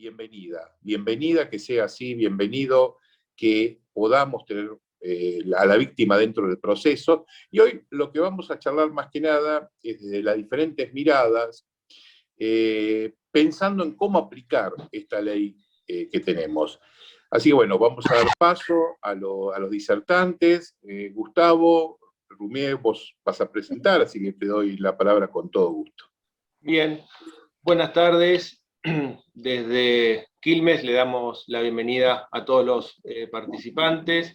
bienvenida. Bienvenida que sea así, bienvenido que podamos tener a la víctima dentro del proceso. Y hoy lo que vamos a charlar más que nada es de las diferentes miradas, pensando en cómo aplicar esta ley que tenemos. Así que bueno, vamos a dar paso a los disertantes. Gustavo, Rumier, vos vas a presentar, así que te doy la palabra con todo gusto. Bien, buenas tardes. Desde Quilmes le damos la bienvenida a todos los participantes.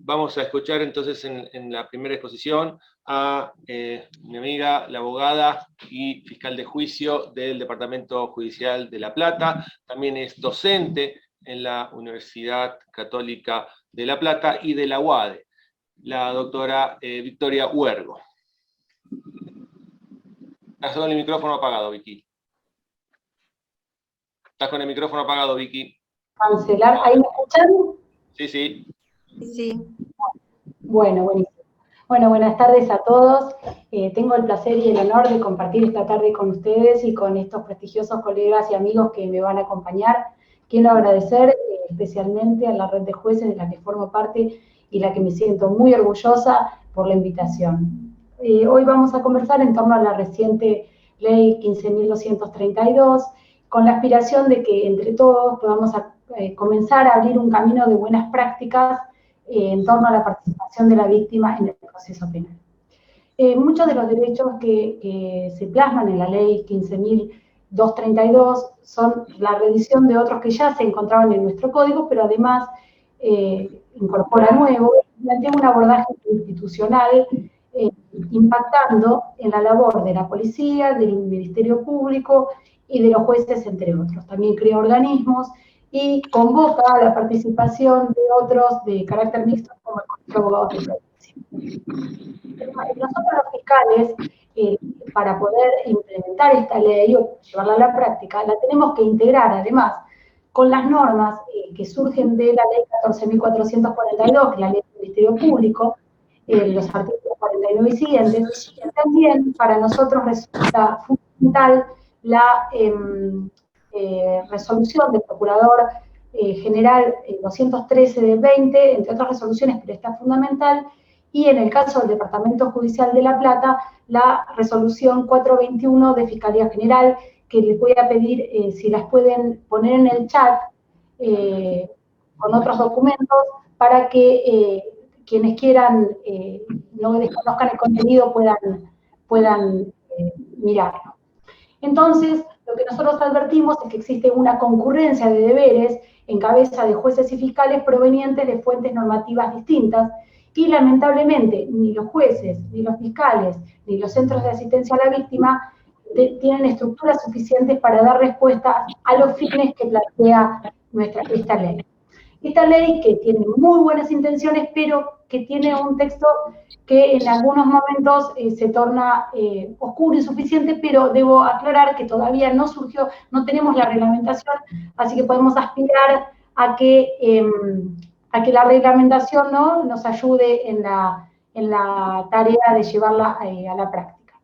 Vamos a escuchar entonces en la primera exposición a mi amiga, la abogada y fiscal de juicio del Departamento Judicial de La Plata. También es docente en la Universidad Católica de La Plata y de la UADE, la doctora Victoria Huergo. Estás con el micrófono apagado, Vicky. Estás con el micrófono apagado, Vicky. Cancelar, ¿ahí me escuchan? Sí, sí. Sí. Bueno, buenísimo. Bueno, buenas tardes a todos. Tengo el placer y el honor de compartir esta tarde con ustedes y con estos prestigiosos colegas y amigos que me van a acompañar. Quiero agradecer especialmente a la red de jueces de la que formo parte y la que me siento muy orgullosa por la invitación. Hoy vamos a conversar en torno a la reciente ley 15.232, con la aspiración de que entre todos podamos comenzar a abrir un camino de buenas prácticas en torno a la participación de la víctima en el proceso penal. Muchos de los derechos que se plasman en la ley 15.232 son la revisión de otros que ya se encontraban en nuestro código, pero además incorpora nuevo, plantea un abordaje institucional impactando en la labor de la policía, del Ministerio Público y de los jueces, entre otros. También crea organismos y convoca a la participación de otros de carácter mixto, como el Colegio de Abogados de Provincia. Nosotros los fiscales, para poder implementar esta ley o llevarla a la práctica, la tenemos que integrar además con las normas que surgen de la ley 14.442, que es la ley del Ministerio Público, los artículos 49 y siguientes. También para nosotros resulta fundamental la resolución del Procurador General 213 de 20, entre otras resoluciones, pero esta es fundamental, y en el caso del Departamento Judicial de La Plata, la resolución 421 de Fiscalía General, que les voy a pedir si las pueden poner en el chat con otros documentos para que quienes quieran no desconozcan el contenido puedan mirarlo. Entonces, lo que nosotros advertimos es que existe una concurrencia de deberes en cabeza de jueces y fiscales provenientes de fuentes normativas distintas y lamentablemente ni los jueces, ni los fiscales, ni los centros de asistencia a la víctima tienen estructuras suficientes para dar respuesta a los fines que plantea esta ley. Esta ley que tiene muy buenas intenciones, pero que tiene un texto que en algunos momentos se torna oscuro y insuficiente, pero debo aclarar que todavía no surgió, no tenemos la reglamentación, así que podemos aspirar a que la reglamentación, ¿no?, nos ayude en la tarea de llevarla a la práctica.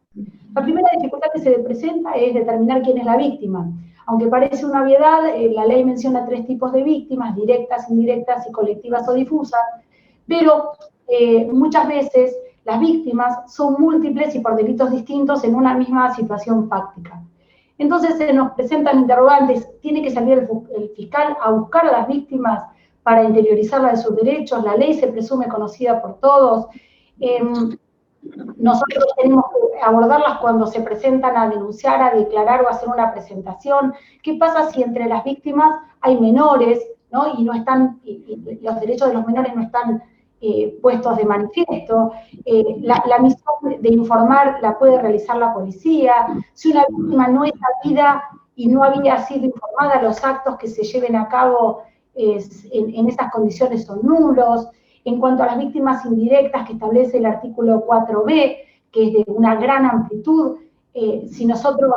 La primera dificultad que se presenta es determinar quién es la víctima. Aunque parece una obviedad, la ley menciona 3 tipos de víctimas: directas, indirectas y colectivas o difusas, pero muchas veces las víctimas son múltiples y por delitos distintos en una misma situación fáctica. Entonces se nos presentan interrogantes: ¿tiene que salir el fiscal a buscar a las víctimas para interiorizarla de sus derechos? ¿La ley se presume conocida por todos? Nosotros tenemos que abordarlas cuando se presentan a denunciar, a declarar o a hacer una presentación. ¿Qué pasa si entre las víctimas hay menores, ¿no?, y los derechos de los menores no están puestos de manifiesto? La misión de informar la puede realizar la policía. Si una víctima no es sabida y no había sido informada, los actos que se lleven a cabo en esas condiciones son nulos. En cuanto a las víctimas indirectas que establece el artículo 4b, que es de una gran amplitud, si nosotros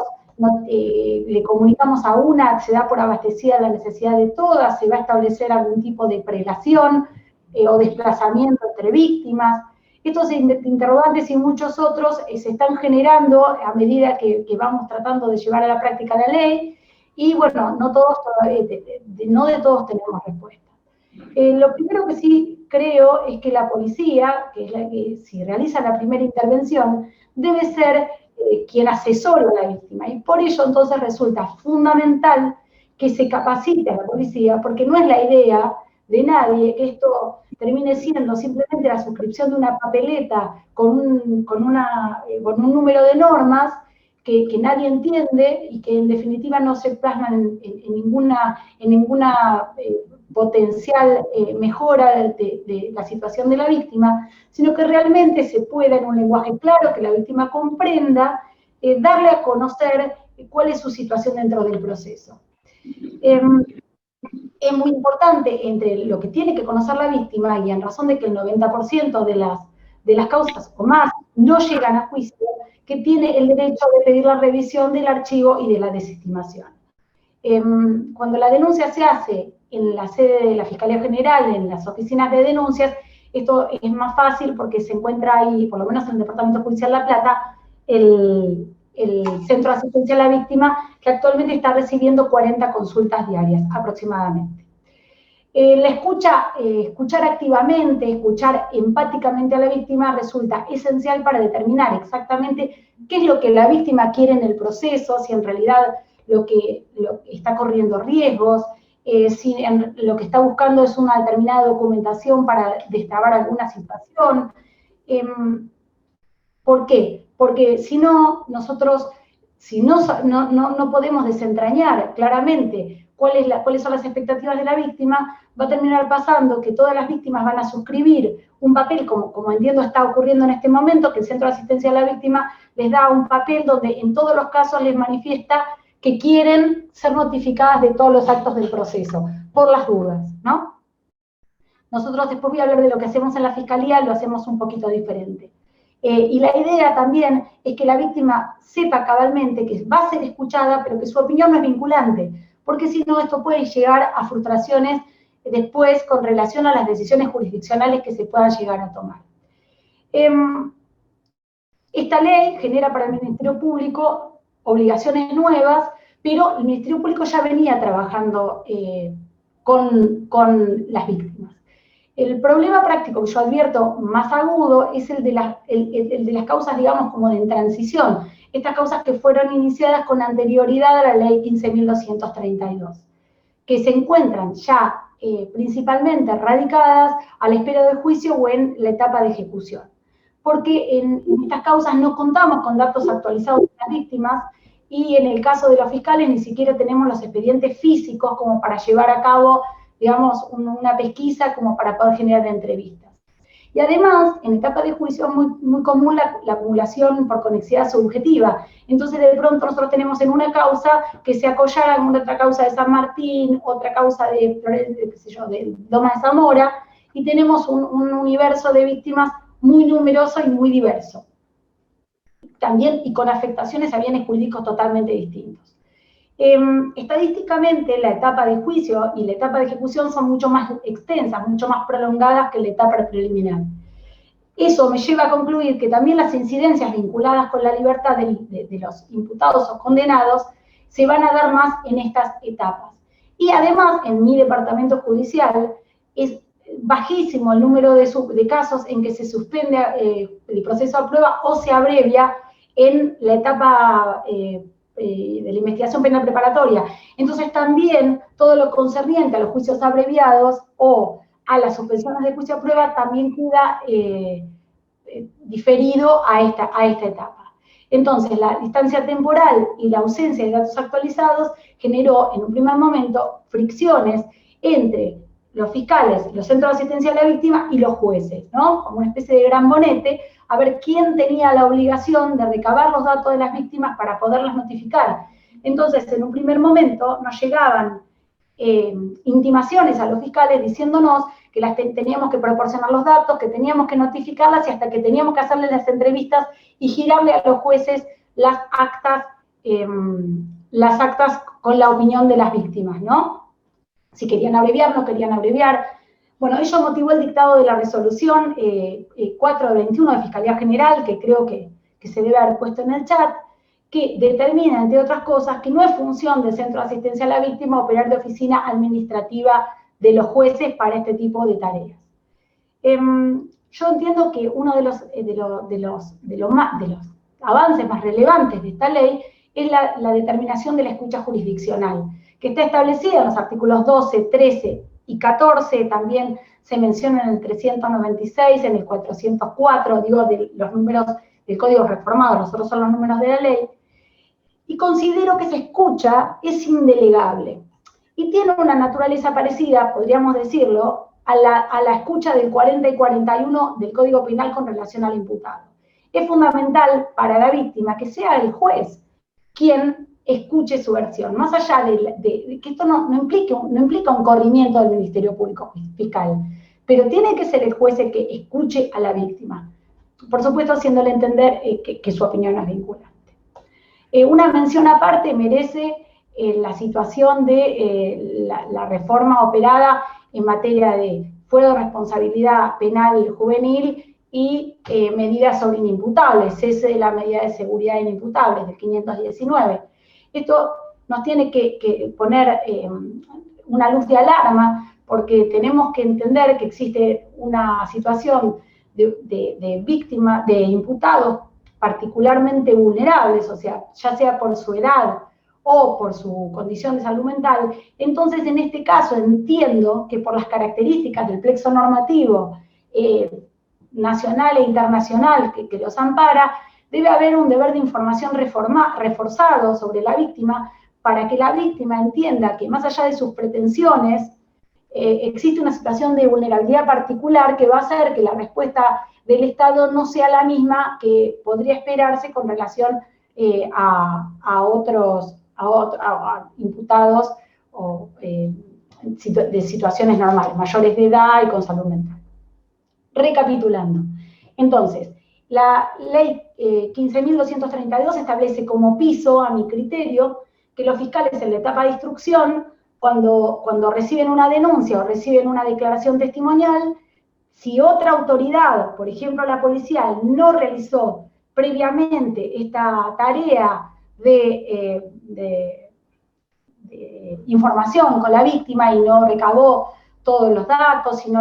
le comunicamos a una, se da por abastecida la necesidad de todas, se va a establecer algún tipo de prelación o desplazamiento entre víctimas. Estos interrogantes y muchos otros se están generando a medida que vamos tratando de llevar a la práctica la ley, y bueno, no de todos tenemos respuesta. Lo primero que sí creo es que la policía, que es la que si realiza la primera intervención, debe ser quien asesore a la víctima, y por ello entonces resulta fundamental que se capacite a la policía, porque no es la idea de nadie que esto termine siendo simplemente la suscripción de una papeleta con un número de normas que nadie entiende y que en definitiva no se plasman en ninguna potencial mejora de la situación de la víctima, sino que realmente se pueda, en un lenguaje claro, que la víctima comprenda, darle a conocer cuál es su situación dentro del proceso. Es muy importante entre lo que tiene que conocer la víctima, y en razón de que el 90% de las causas o más no llegan a juicio, que tiene el derecho de pedir la revisión del archivo y de la desestimación. Cuando la denuncia se hace en la sede de la Fiscalía General, en las oficinas de denuncias, esto es más fácil porque se encuentra ahí, por lo menos en el Departamento Judicial de La Plata, el Centro de Asistencia a la Víctima, que actualmente está recibiendo 40 consultas diarias aproximadamente. Escuchar activamente, escuchar empáticamente a la víctima resulta esencial para determinar exactamente qué es lo que la víctima quiere en el proceso, si en realidad lo que está corriendo riesgos, si lo que está buscando es una determinada documentación para destrabar alguna situación. ¿Por qué? Porque si no, nosotros no podemos desentrañar claramente cuáles son las expectativas de la víctima, va a terminar pasando que todas las víctimas van a suscribir un papel, como entiendo está ocurriendo en este momento, que el Centro de Asistencia a la Víctima les da un papel donde en todos los casos les manifiesta que quieren ser notificadas de todos los actos del proceso, por las dudas, ¿no? Nosotros, después voy a hablar de lo que hacemos en la Fiscalía, lo hacemos un poquito diferente. Y la idea también es que la víctima sepa cabalmente que va a ser escuchada, pero que su opinión no es vinculante, porque si no, esto puede llegar a frustraciones después con relación a las decisiones jurisdiccionales que se puedan llegar a tomar. Esta ley genera para el Ministerio Público obligaciones nuevas, pero el Ministerio Público ya venía trabajando con las víctimas. El problema práctico que yo advierto más agudo es el de las causas, digamos, como de transición. Estas causas que fueron iniciadas con anterioridad a la ley 15.232, que se encuentran ya principalmente radicadas a la espera del juicio o en la etapa de ejecución. Porque en estas causas no contamos con datos actualizados de las víctimas, y en el caso de los fiscales ni siquiera tenemos los expedientes físicos como para llevar a cabo, digamos, una pesquisa como para poder generar entrevistas. Y además, en etapa de juicio es muy común la acumulación por conexidad subjetiva. Entonces, de pronto nosotros tenemos en una causa que se acollara en una otra causa de San Martín, otra causa de Lomas de Zamora, y tenemos un universo de víctimas muy numeroso y muy diverso. También, y con afectaciones a bienes jurídicos totalmente distintos. Estadísticamente, la etapa de juicio y la etapa de ejecución son mucho más extensas, mucho más prolongadas que la etapa preliminar. Eso me lleva a concluir que también las incidencias vinculadas con la libertad de los imputados o condenados se van a dar más en estas etapas. Y además, en mi departamento judicial, es bajísimo el número de casos en que se suspende el proceso a prueba o se abrevia en la etapa de la investigación penal preparatoria. Entonces también todo lo concerniente a los juicios abreviados o a las suspensiones de juicio a prueba también queda diferido a esta etapa. Entonces la distancia temporal y la ausencia de datos actualizados generó en un primer momento fricciones entre los fiscales, los centros de asistencia a la víctima y los jueces, ¿no? Como una especie de gran bonete, a ver quién tenía la obligación de recabar los datos de las víctimas para poderlas notificar. Entonces, en un primer momento, nos llegaban intimaciones a los fiscales diciéndonos que teníamos que proporcionar los datos, que teníamos que notificarlas y hasta que teníamos que hacerles las entrevistas y girarle a los jueces las actas con la opinión de las víctimas, ¿no? Si querían abreviar, no querían abreviar. Bueno, ello motivó el dictado de la resolución 4/21 de Fiscalía General, que creo que se debe haber puesto en el chat, que determina, entre otras cosas, que no es función del Centro de Asistencia a la Víctima operar de oficina administrativa de los jueces para este tipo de tareas. Yo entiendo que uno de los avances más relevantes de esta ley es la determinación de la escucha jurisdiccional, que está establecida en los artículos 12, 13 y 14, también se menciona en el 396, en el 404, digo, de los números del Código Reformado, los otros son los números de la ley, y considero que esa escucha es indelegable, y tiene una naturaleza parecida, podríamos decirlo, a la escucha del 40 y 41 del Código Penal con relación al imputado. Es fundamental para la víctima que sea el juez quien escuche su versión, más allá de que esto no implica un corrimiento del Ministerio Público Fiscal, pero tiene que ser el juez el que escuche a la víctima, por supuesto haciéndole entender que su opinión es vinculante. Una mención aparte merece la situación de la reforma operada en materia de fuero de responsabilidad penal juvenil y medidas sobre inimputables, cese de la medida de seguridad de inimputables, del 519. Esto nos tiene que poner una luz de alarma, porque tenemos que entender que existe una situación de víctimas, de imputados particularmente vulnerables, o sea, ya sea por su edad o por su condición de salud mental. Entonces, en este caso, entiendo que por las características del plexo normativo nacional e internacional que los ampara, debe haber un deber de información reforzado sobre la víctima para que la víctima entienda que más allá de sus pretensiones, existe una situación de vulnerabilidad particular que va a hacer que la respuesta del Estado no sea la misma que podría esperarse con relación a imputados o, de situaciones normales, mayores de edad y con salud mental. Recapitulando, entonces, la ley 15.232 establece como piso, a mi criterio, que los fiscales en la etapa de instrucción, cuando reciben una denuncia o reciben una declaración testimonial, si otra autoridad, por ejemplo la policía, no realizó previamente esta tarea de información con la víctima y no recabó todos los datos y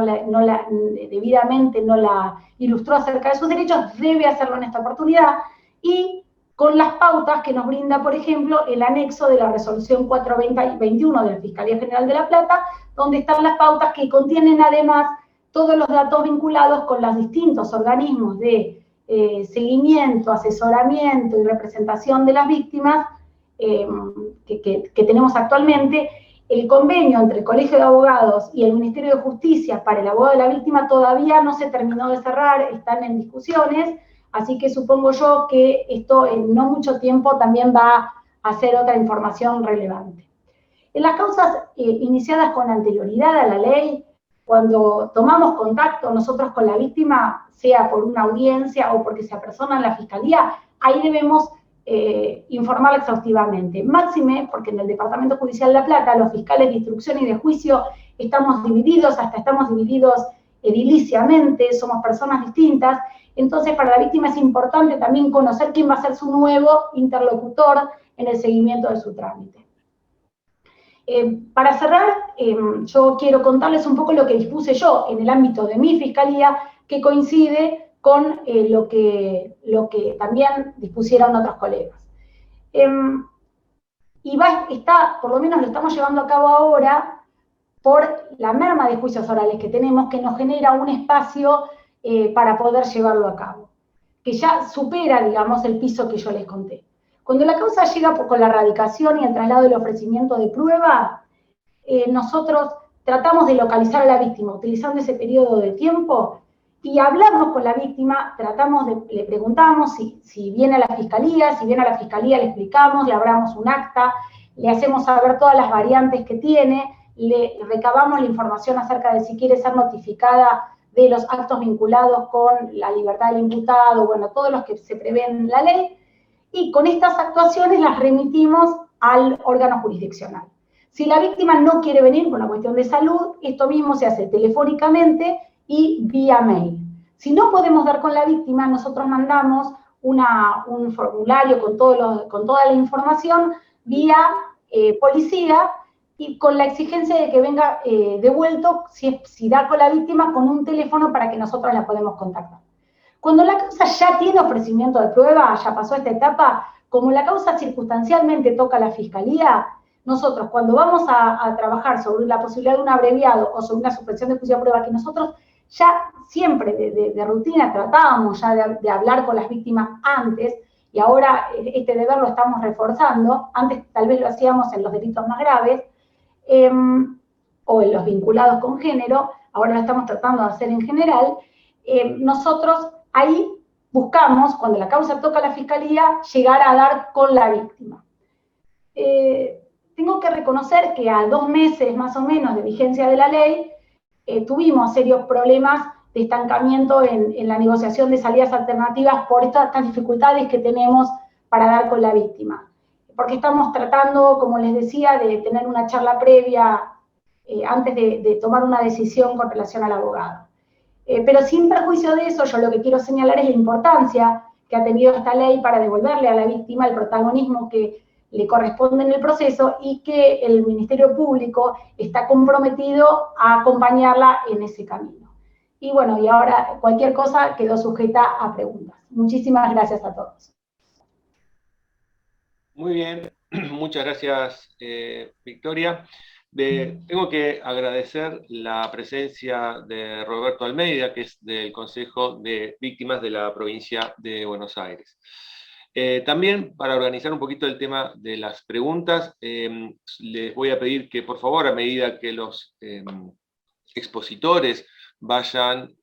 debidamente no la ilustró acerca de sus derechos, debe hacerlo en esta oportunidad, y con las pautas que nos brinda, por ejemplo, el anexo de la resolución 4/21 de la Fiscalía General de La Plata, donde están las pautas que contienen además todos los datos vinculados con los distintos organismos de seguimiento, asesoramiento y representación de las víctimas que tenemos actualmente. El convenio entre el Colegio de Abogados y el Ministerio de Justicia para el abogado de la víctima todavía no se terminó de cerrar, están en discusiones, así que supongo yo que esto en no mucho tiempo también va a ser otra información relevante. En las causas iniciadas con anterioridad a la ley, cuando tomamos contacto nosotros con la víctima, sea por una audiencia o porque se apersona en la fiscalía, ahí debemos informarla exhaustivamente. Máxime, porque en el Departamento Judicial de La Plata, los fiscales de instrucción y de juicio estamos divididos ediliciamente, somos personas distintas, entonces para la víctima es importante también conocer quién va a ser su nuevo interlocutor en el seguimiento de su trámite. Para cerrar, yo quiero contarles un poco lo que dispuse yo en el ámbito de mi fiscalía, que coincide con lo que también dispusieron otros colegas. Por lo menos lo estamos llevando a cabo ahora por la merma de juicios orales que tenemos, que nos genera un espacio para poder llevarlo a cabo, que ya supera, digamos, el piso que yo les conté. Cuando la causa llega con la radicación y el traslado del ofrecimiento de prueba, nosotros tratamos de localizar a la víctima utilizando ese periodo de tiempo y hablamos con la víctima, le preguntamos si viene a la fiscalía, le explicamos, le abramos un acta, le hacemos saber todas las variantes que tiene, le recabamos la información acerca de si quiere ser notificada de los actos vinculados con la libertad del imputado, bueno, todos los que se prevén en la ley, y con estas actuaciones las remitimos al órgano jurisdiccional. Si la víctima no quiere venir por una cuestión de salud, esto mismo se hace telefónicamente y vía mail. Si no podemos dar con la víctima, nosotros mandamos un formulario con toda la información vía policía y con la exigencia de que venga devuelto, si da con la víctima, con un teléfono para que nosotros la podamos contactar. Cuando la causa ya tiene ofrecimiento de prueba, ya pasó esta etapa, como la causa circunstancialmente toca a la Fiscalía, nosotros cuando vamos a trabajar sobre la posibilidad de un abreviado o sobre una suspensión de juicio de prueba, que nosotros ya siempre de rutina tratábamos ya de hablar con las víctimas antes, y ahora este deber lo estamos reforzando, antes tal vez lo hacíamos en los delitos más graves, o en los vinculados con género, ahora lo estamos tratando de hacer en general, nosotros ahí buscamos, cuando la causa toca a la Fiscalía, llegar a dar con la víctima. Tengo que reconocer que a 2 meses más o menos de vigencia de la ley, tuvimos serios problemas de estancamiento en la negociación de salidas alternativas por estas dificultades que tenemos para dar con la víctima. Porque estamos tratando, como les decía, de tener una charla previa antes de tomar una decisión con relación al abogado. Pero sin perjuicio de eso, yo lo que quiero señalar es la importancia que ha tenido esta ley para devolverle a la víctima el protagonismo que le corresponde en el proceso y que el Ministerio Público está comprometido a acompañarla en ese camino. Y bueno, y ahora cualquier cosa quedó sujeta a preguntas. Muchísimas gracias a todos. Muy bien, muchas gracias, Victoria. Tengo que agradecer la presencia de Roberto Almeida, que es del Consejo de Víctimas de la Provincia de Buenos Aires. También, para organizar un poquito el tema de las preguntas, les voy a pedir que, por favor, a medida que los expositores vayan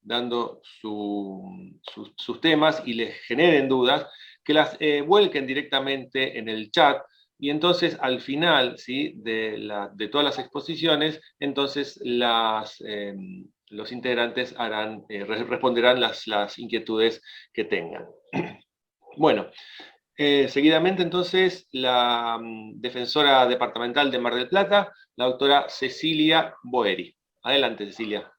dando sus temas y les generen dudas, que las vuelquen directamente en el chat, y entonces al final, ¿sí?, de todas las exposiciones, entonces los integrantes responderán las inquietudes que tengan. Bueno, seguidamente entonces la defensora departamental de Mar del Plata, la doctora Cecilia Boeri. Adelante, Cecilia.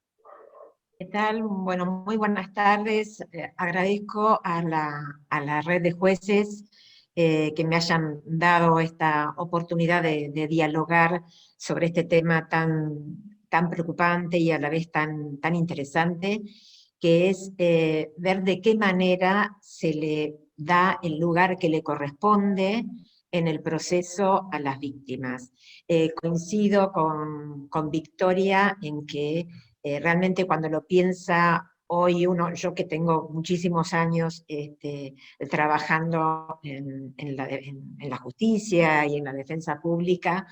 ¿Qué tal? Bueno, muy buenas tardes. Agradezco a la red de jueces que me hayan dado esta oportunidad de dialogar sobre este tema tan preocupante y a la vez tan interesante, que es ver de qué manera se le da el lugar que le corresponde en el proceso a las víctimas. Coincido con Victoria en que realmente cuando lo piensa hoy yo que tengo muchísimos años trabajando en la justicia y en la defensa pública,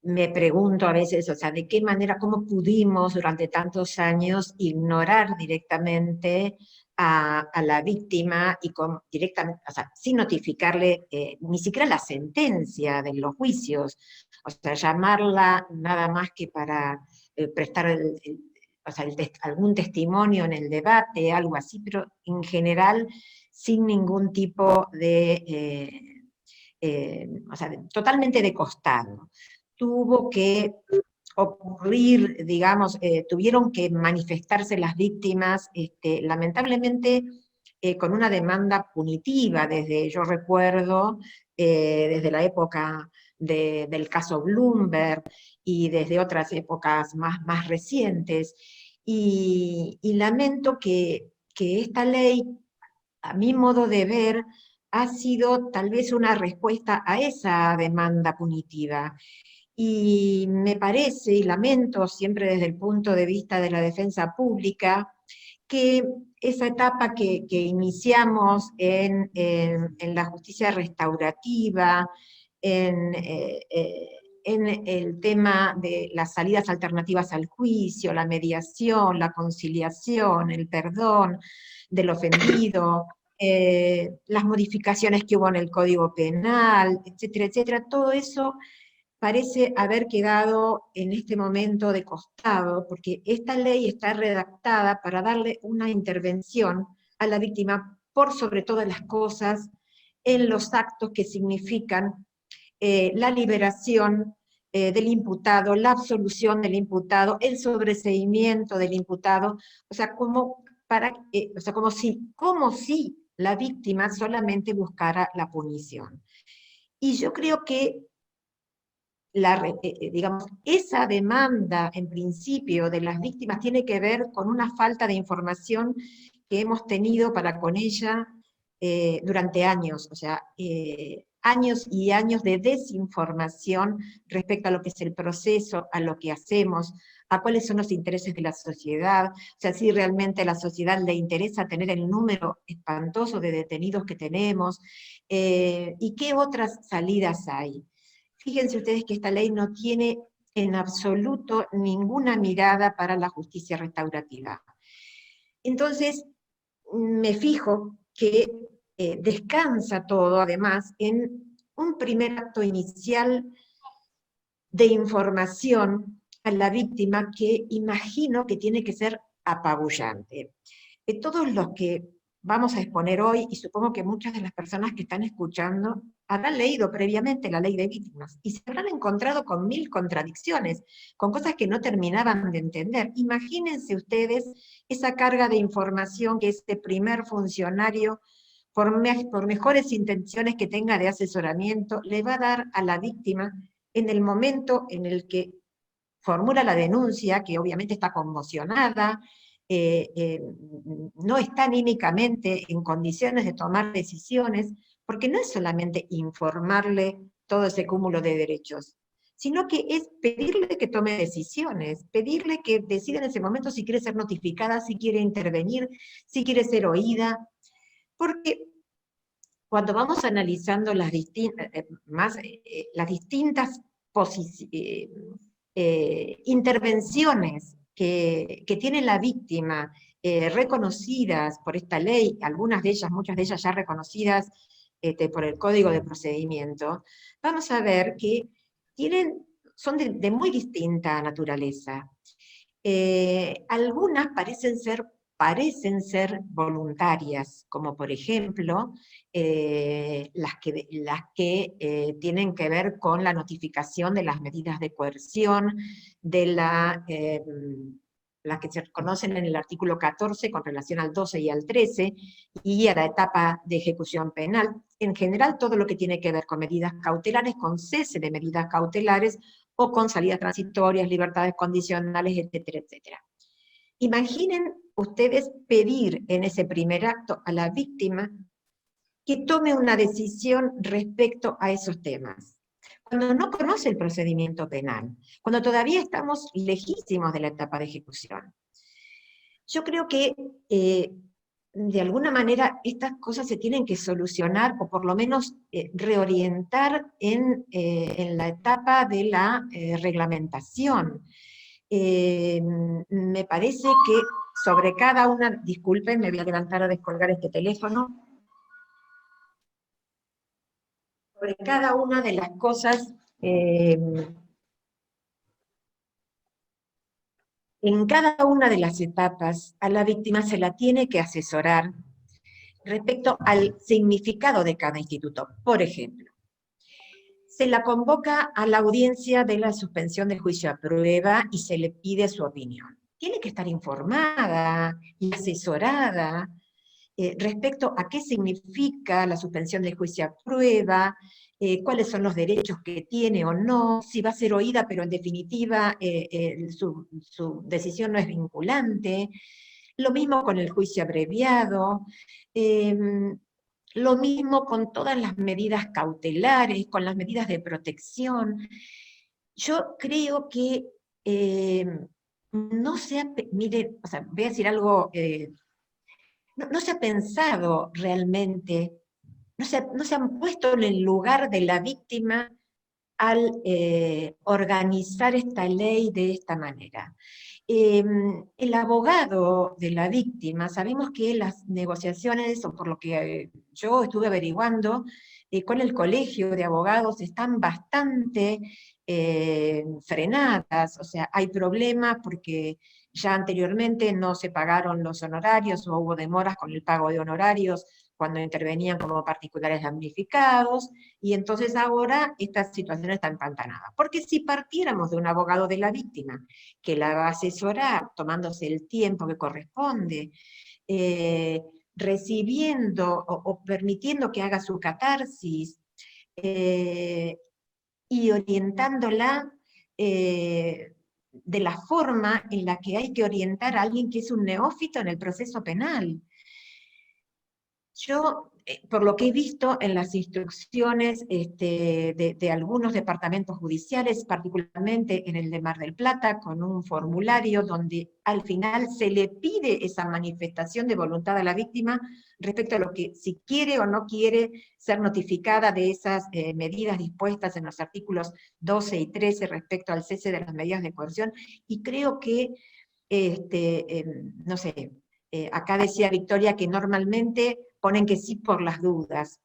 me pregunto a veces, o sea, de qué manera, cómo pudimos durante tantos años ignorar directamente a la víctima y directamente, o sea, sin notificarle ni siquiera la sentencia de los juicios, o sea, llamarla nada más que para prestar algún testimonio en el debate, algo así, pero en general sin ningún tipo de, o sea, totalmente de costado. Tuvo que ocurrir, digamos, tuvieron que manifestarse las víctimas, lamentablemente, con una demanda punitiva, yo recuerdo, desde la época del caso Bloomberg y desde otras épocas más recientes, y lamento que esta ley, a mi modo de ver, ha sido tal vez una respuesta a esa demanda punitiva. Y me parece, y lamento siempre desde el punto de vista de la defensa pública, que esa etapa que iniciamos en la justicia restaurativa, en el tema de las salidas alternativas al juicio, la mediación, la conciliación, el perdón del ofendido, las modificaciones que hubo en el Código Penal, etcétera, etcétera, todo eso parece haber quedado en este momento de costado, porque esta ley está redactada para darle una intervención a la víctima por sobre todas las cosas en los actos que significan la liberación del imputado, la absolución del imputado, el sobreseimiento del imputado, o sea, como si la víctima solamente buscara la punición. Y yo creo que digamos, esa demanda, en principio, de las víctimas tiene que ver con una falta de información que hemos tenido para con ella durante años, o sea, años y años de desinformación respecto a lo que es el proceso, a lo que hacemos, a cuáles son los intereses de la sociedad, o sea, si realmente a la sociedad le interesa tener el número espantoso de detenidos que tenemos, y qué otras salidas hay. Fíjense ustedes que esta ley no tiene en absoluto ninguna mirada para la justicia restaurativa. Entonces, me fijo que descansa todo, además, en un primer acto inicial de información a la víctima que imagino que tiene que ser apabullante. Todos los que vamos a exponer hoy, y supongo que muchas de las personas que están escuchando habrán leído previamente la ley de víctimas y se habrán encontrado con 1000 contradicciones, con cosas que no terminaban de entender. Imagínense ustedes esa carga de información que este primer funcionario, por mejores intenciones que tenga de asesoramiento, le va a dar a la víctima en el momento en el que formula la denuncia, que obviamente está conmocionada, no está anímicamente en condiciones de tomar decisiones, porque no es solamente informarle todo ese cúmulo de derechos, sino que es pedirle que tome decisiones, pedirle que decida en ese momento si quiere ser notificada, si quiere intervenir, si quiere ser oída, porque cuando vamos analizando las distintas intervenciones que tiene la víctima, reconocidas por esta ley, algunas de ellas, muchas de ellas ya reconocidas por el Código de Procedimiento, vamos a ver que son de muy distinta naturaleza. Algunas parecen ser voluntarias, como por ejemplo las que tienen que ver con la notificación de las medidas de coerción, de las que se conocen en el artículo 14 con relación al 12 y al 13, y a la etapa de ejecución penal. En general, todo lo que tiene que ver con medidas cautelares, con cese de medidas cautelares, o con salidas transitorias, libertades condicionales, etcétera, etcétera. Imaginen ustedes pedir en ese primer acto a la víctima que tome una decisión respecto a esos temas, cuando no conoce el procedimiento penal, cuando todavía estamos lejísimos de la etapa de ejecución. Yo creo que de alguna manera estas cosas se tienen que solucionar, o por lo menos reorientar en la etapa de la reglamentación. Me parece que sobre cada una, disculpen, me voy a levantar a descolgar este teléfono, sobre cada una de las cosas, en cada una de las etapas a la víctima se la tiene que asesorar respecto al significado de cada instituto. Por ejemplo, se la convoca a la audiencia de la suspensión del juicio a prueba y se le pide su opinión. Tiene que estar informada y asesorada respecto a qué significa la suspensión del juicio a prueba, cuáles son los derechos que tiene o no, si va a ser oída, pero en definitiva su decisión no es vinculante. Lo mismo con el juicio abreviado, lo mismo con todas las medidas cautelares, con las medidas de protección. Yo creo que no se ha, mire, o sea, voy a decir algo, no se ha pensado realmente, no se han puesto en el lugar de la víctima al organizar esta ley de esta manera. El abogado de la víctima, sabemos que las negociaciones, o por lo que yo estuve averiguando, con el colegio de abogados están bastante frenadas, o sea, hay problemas porque ya anteriormente no se pagaron los honorarios o hubo demoras con el pago de honorarios cuando intervenían como particulares damnificados, y entonces ahora esta situación está empantanada. Porque si partiéramos de un abogado de la víctima, que la va a asesorar, tomándose el tiempo que corresponde, recibiendo o permitiendo que haga su catarsis, y orientándola de la forma en la que hay que orientar a alguien que es un neófito en el proceso penal. Yo, por lo que he visto en las instrucciones de algunos departamentos judiciales, particularmente en el de Mar del Plata, con un formulario donde al final se le pide esa manifestación de voluntad a la víctima respecto a lo que, si quiere o no quiere ser notificada de esas medidas dispuestas en los artículos 12 y 13 respecto al cese de las medidas de coerción, y creo que, no sé, acá decía Victoria que normalmente ponen que sí por las dudas.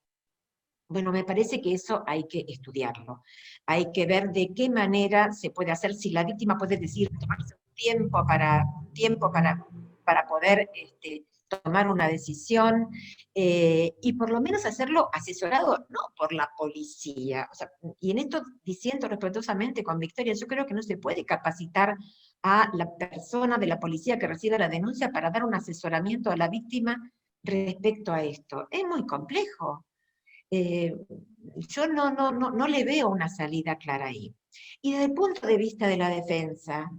Bueno, me parece que eso hay que estudiarlo. Hay que ver de qué manera se puede hacer, si la víctima puede decir, tomarse un tiempo para poder tomar una decisión, y por lo menos hacerlo asesorado, no por la policía. O sea, y en esto, diciendo respetuosamente con Victoria, yo creo que no se puede capacitar a la persona de la policía que recibe la denuncia para dar un asesoramiento a la víctima respecto a esto. Es muy complejo. Yo no le veo una salida clara ahí. Y desde el punto de vista de la defensa,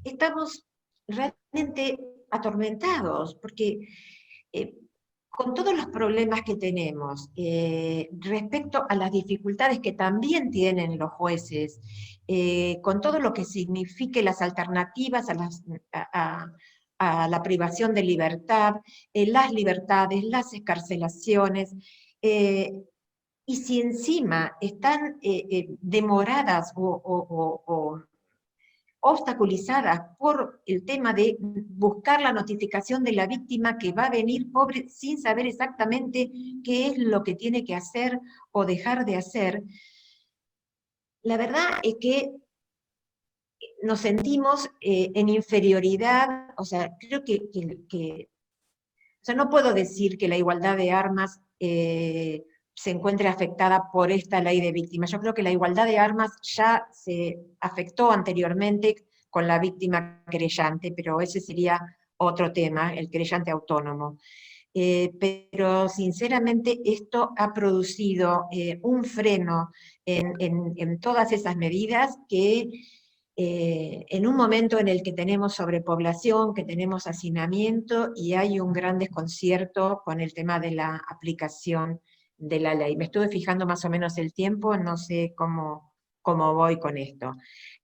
estamos realmente atormentados, porque con todos los problemas que tenemos, respecto a las dificultades que también tienen los jueces, con todo lo que signifique las alternativas a la privación de libertad, las libertades, las excarcelaciones, y si encima están demoradas o obstaculizadas por el tema de buscar la notificación de la víctima, que va a venir pobre sin saber exactamente qué es lo que tiene que hacer o dejar de hacer, la verdad es que nos sentimos en inferioridad. O sea, creo que o sea, no puedo decir que la igualdad de armas se encuentre afectada por esta ley de víctimas. Yo creo que la igualdad de armas ya se afectó anteriormente con la víctima querellante, pero ese sería otro tema, el querellante autónomo. Pero sinceramente esto ha producido un freno en todas esas medidas que en un momento en el que tenemos sobrepoblación, que tenemos hacinamiento y hay un gran desconcierto con el tema de la aplicación de la ley. Me estuve fijando más o menos el tiempo, no sé cómo voy con esto.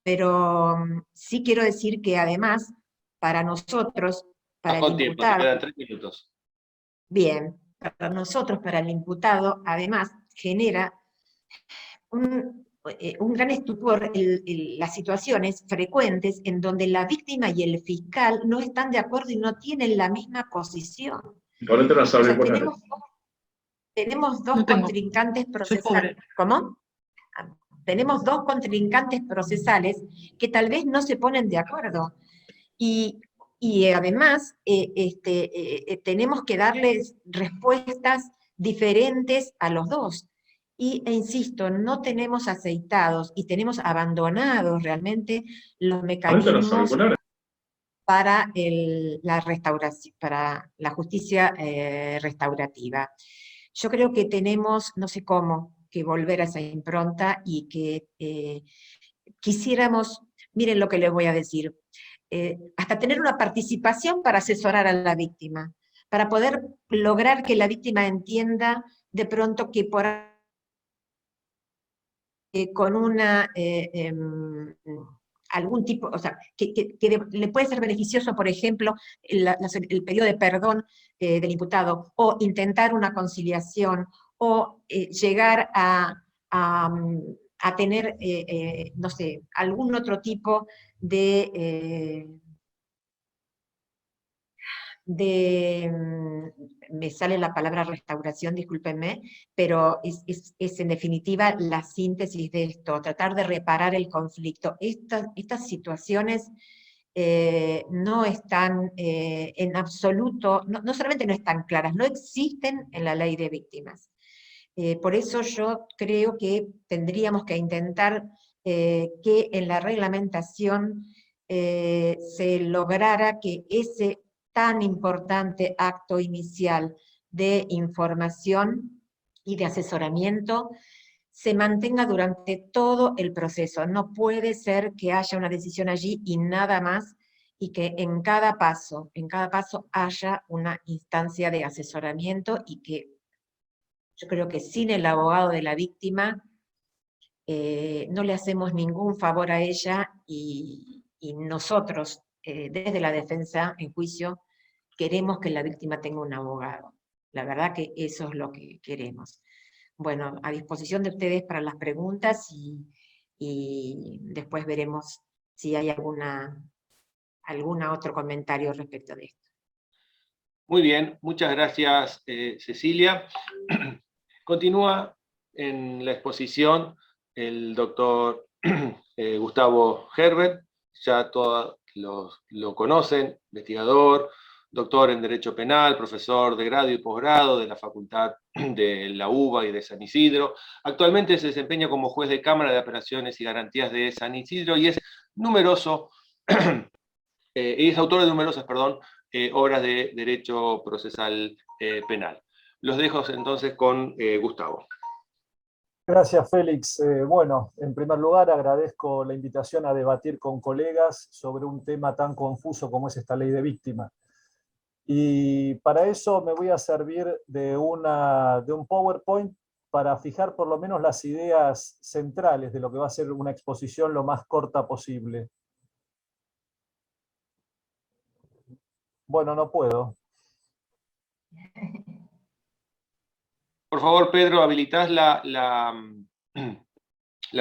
Pero sí quiero decir que además, para nosotros, para el Bajo tiempo, te imputado, quedan 3 minutos. bien, para nosotros, para el imputado, además genera un gran estupor las situaciones frecuentes en donde la víctima y el fiscal no están de acuerdo y no tienen la misma posición. O sea, tenemos dos contrincantes procesales. ¿Cómo? Tenemos dos contrincantes procesales que tal vez no se ponen de acuerdo. Y además tenemos que darles respuestas diferentes a los dos. E insisto, no tenemos aceitados y tenemos abandonados realmente los mecanismos para la restauración, para la justicia restaurativa. Yo creo que tenemos, no sé cómo, que volver a esa impronta y que quisiéramos, miren lo que les voy a decir, hasta tener una participación para asesorar a la víctima, para poder lograr que la víctima entienda de pronto que por con una algún tipo, o sea, que le puede ser beneficioso, por ejemplo, el pedido de perdón del imputado, o intentar una conciliación, o llegar a tener, no sé, algún otro tipo me sale la palabra restauración, discúlpenme, pero es en definitiva la síntesis de esto, tratar de reparar el conflicto. Estas situaciones no están en absoluto, no solamente no están claras, no existen en la ley de víctimas. Por eso yo creo que tendríamos que intentar que en la reglamentación se lograra que ese tan importante acto inicial de información y de asesoramiento se mantenga durante todo el proceso. No puede ser que haya una decisión allí y nada más, y que en cada paso haya una instancia de asesoramiento, y que yo creo que sin el abogado de la víctima no le hacemos ningún favor a ella, y nosotros, desde la defensa en juicio, queremos que la víctima tenga un abogado. La verdad que eso es lo que queremos. Bueno, a disposición de ustedes para las preguntas, y después veremos si hay algún otro comentario respecto de esto. Muy bien, muchas gracias, Cecilia. Continúa en la exposición el doctor Gustavo Herbert, ya todos lo conocen, investigador, doctor en Derecho Penal, profesor de grado y posgrado de la Facultad de la UBA y de San Isidro. Actualmente se desempeña como juez de Cámara de Apelaciones y Garantías de San Isidro, y es es autor de numerosas, obras de Derecho Procesal Penal. Los dejo entonces con Gustavo. Gracias, Félix. Bueno, en primer lugar agradezco la invitación a debatir con colegas sobre un tema tan confuso como es esta ley de víctima. Y para eso me voy a servir de un PowerPoint para fijar por lo menos las ideas centrales de lo que va a ser una exposición lo más corta posible. Bueno, no puedo. Por favor, Pedro, ¿habilitás la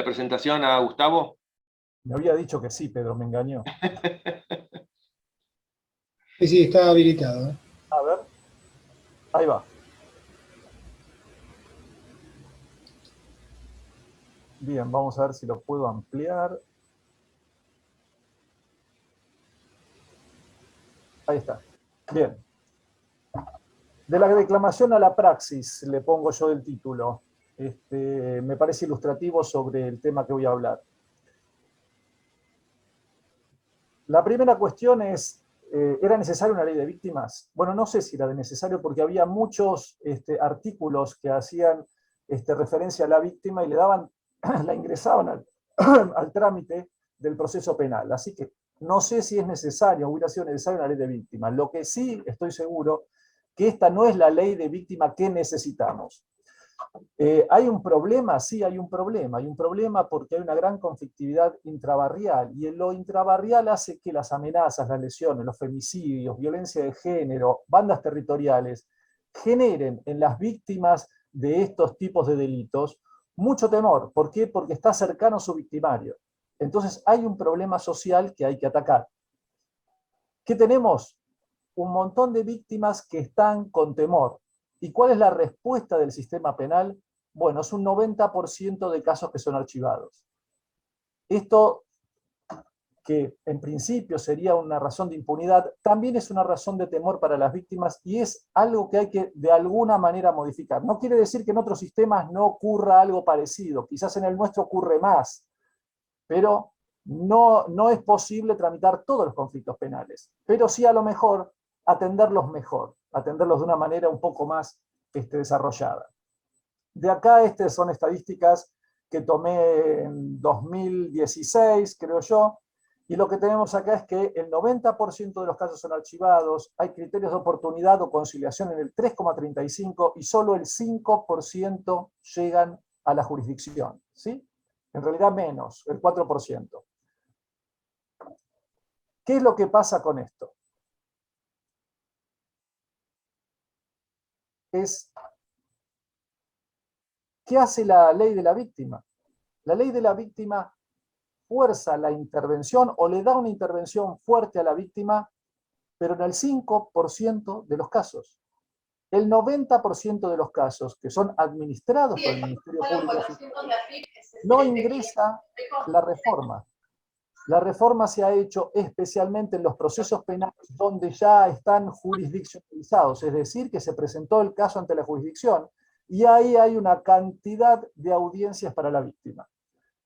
presentación a Gustavo? Me había dicho que sí, Pedro, me engañó. Sí, está habilitado. A ver, ahí va. Bien, vamos a ver si lo puedo ampliar. Ahí está. Bien. De la declamación a la praxis, le pongo yo el título. Me parece ilustrativo sobre el tema que voy a hablar. La primera cuestión es, ¿era necesaria una ley de víctimas? Bueno, no sé si era necesario, porque había muchos artículos que hacían referencia a la víctima y le daban, la ingresaban al trámite del proceso penal. Así que no sé si es necesario, hubiera sido necesaria una ley de víctimas. Lo que sí estoy seguro que esta no es la ley de víctima que necesitamos. ¿Hay un problema? Sí, hay un problema. Hay un problema porque hay una gran conflictividad intrabarrial, y en lo intrabarrial hace que las amenazas, las lesiones, los femicidios, violencia de género, bandas territoriales, generen en las víctimas de estos tipos de delitos mucho temor. ¿Por qué? Porque está cercano su victimario. Entonces hay un problema social que hay que atacar. ¿Qué tenemos? Un montón de víctimas que están con temor. ¿Y cuál es la respuesta del sistema penal? Bueno, es un 90% de casos que son archivados. Esto, que en principio sería una razón de impunidad, también es una razón de temor para las víctimas, y es algo que hay que de alguna manera modificar. No quiere decir que en otros sistemas no ocurra algo parecido, quizás en el nuestro ocurre más, pero no es posible tramitar todos los conflictos penales, pero sí a lo mejor atenderlos mejor, atenderlos de una manera un poco más desarrollada. De acá son estadísticas que tomé en 2016, creo yo, y lo que tenemos acá es que el 90% de los casos son archivados, hay criterios de oportunidad o conciliación en el 3,35%, y solo el 5% llegan a la jurisdicción, ¿sí? En realidad menos, el 4%. ¿Qué es lo que pasa con esto? ¿Qué hace la ley de la víctima? La ley de la víctima fuerza la intervención o le da una intervención fuerte a la víctima, pero en el 5% de los casos. El 90% de los casos que son administrados por el Ministerio Público no ingresa la reforma. La reforma se ha hecho especialmente en los procesos penales donde ya están jurisdiccionalizados, es decir, que se presentó el caso ante la jurisdicción y ahí hay una cantidad de audiencias para la víctima.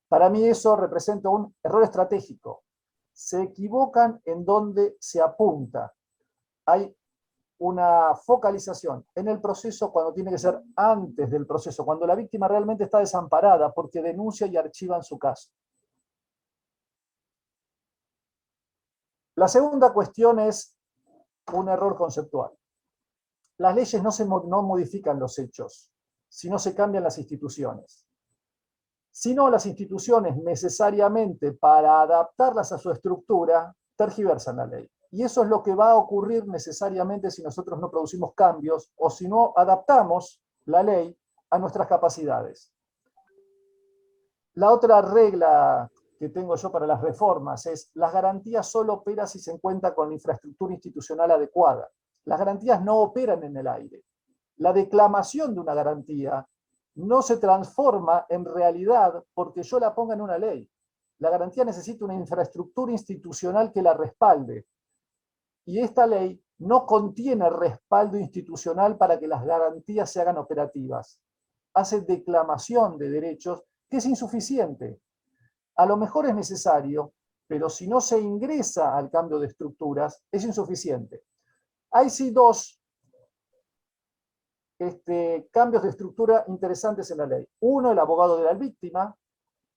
Para mí eso representa un error estratégico. Se equivocan en donde se apunta. Hay una focalización en el proceso cuando tiene que ser antes del proceso, cuando la víctima realmente está desamparada porque denuncia y archiva en su caso. La segunda cuestión es un error conceptual. Las leyes no modifican los hechos, sino se cambian las instituciones. Sino las instituciones necesariamente para adaptarlas a su estructura tergiversan la ley. Y eso es lo que va a ocurrir necesariamente si nosotros no producimos cambios o si no adaptamos la ley a nuestras capacidades. La otra regla que tengo yo para las reformas es: las garantías solo operan si se cuenta con la infraestructura institucional adecuada. Las garantías no operan en el aire. La declamación de una garantía no se transforma en realidad porque yo la ponga en una ley. La garantía necesita una infraestructura institucional que la respalde. Y esta ley no contiene respaldo institucional para que las garantías se hagan operativas. Hace declamación de derechos que es insuficiente. A lo mejor es necesario, pero si no se ingresa al cambio de estructuras, es insuficiente. Hay sí dos cambios de estructura interesantes en la ley. Uno, el abogado de la víctima.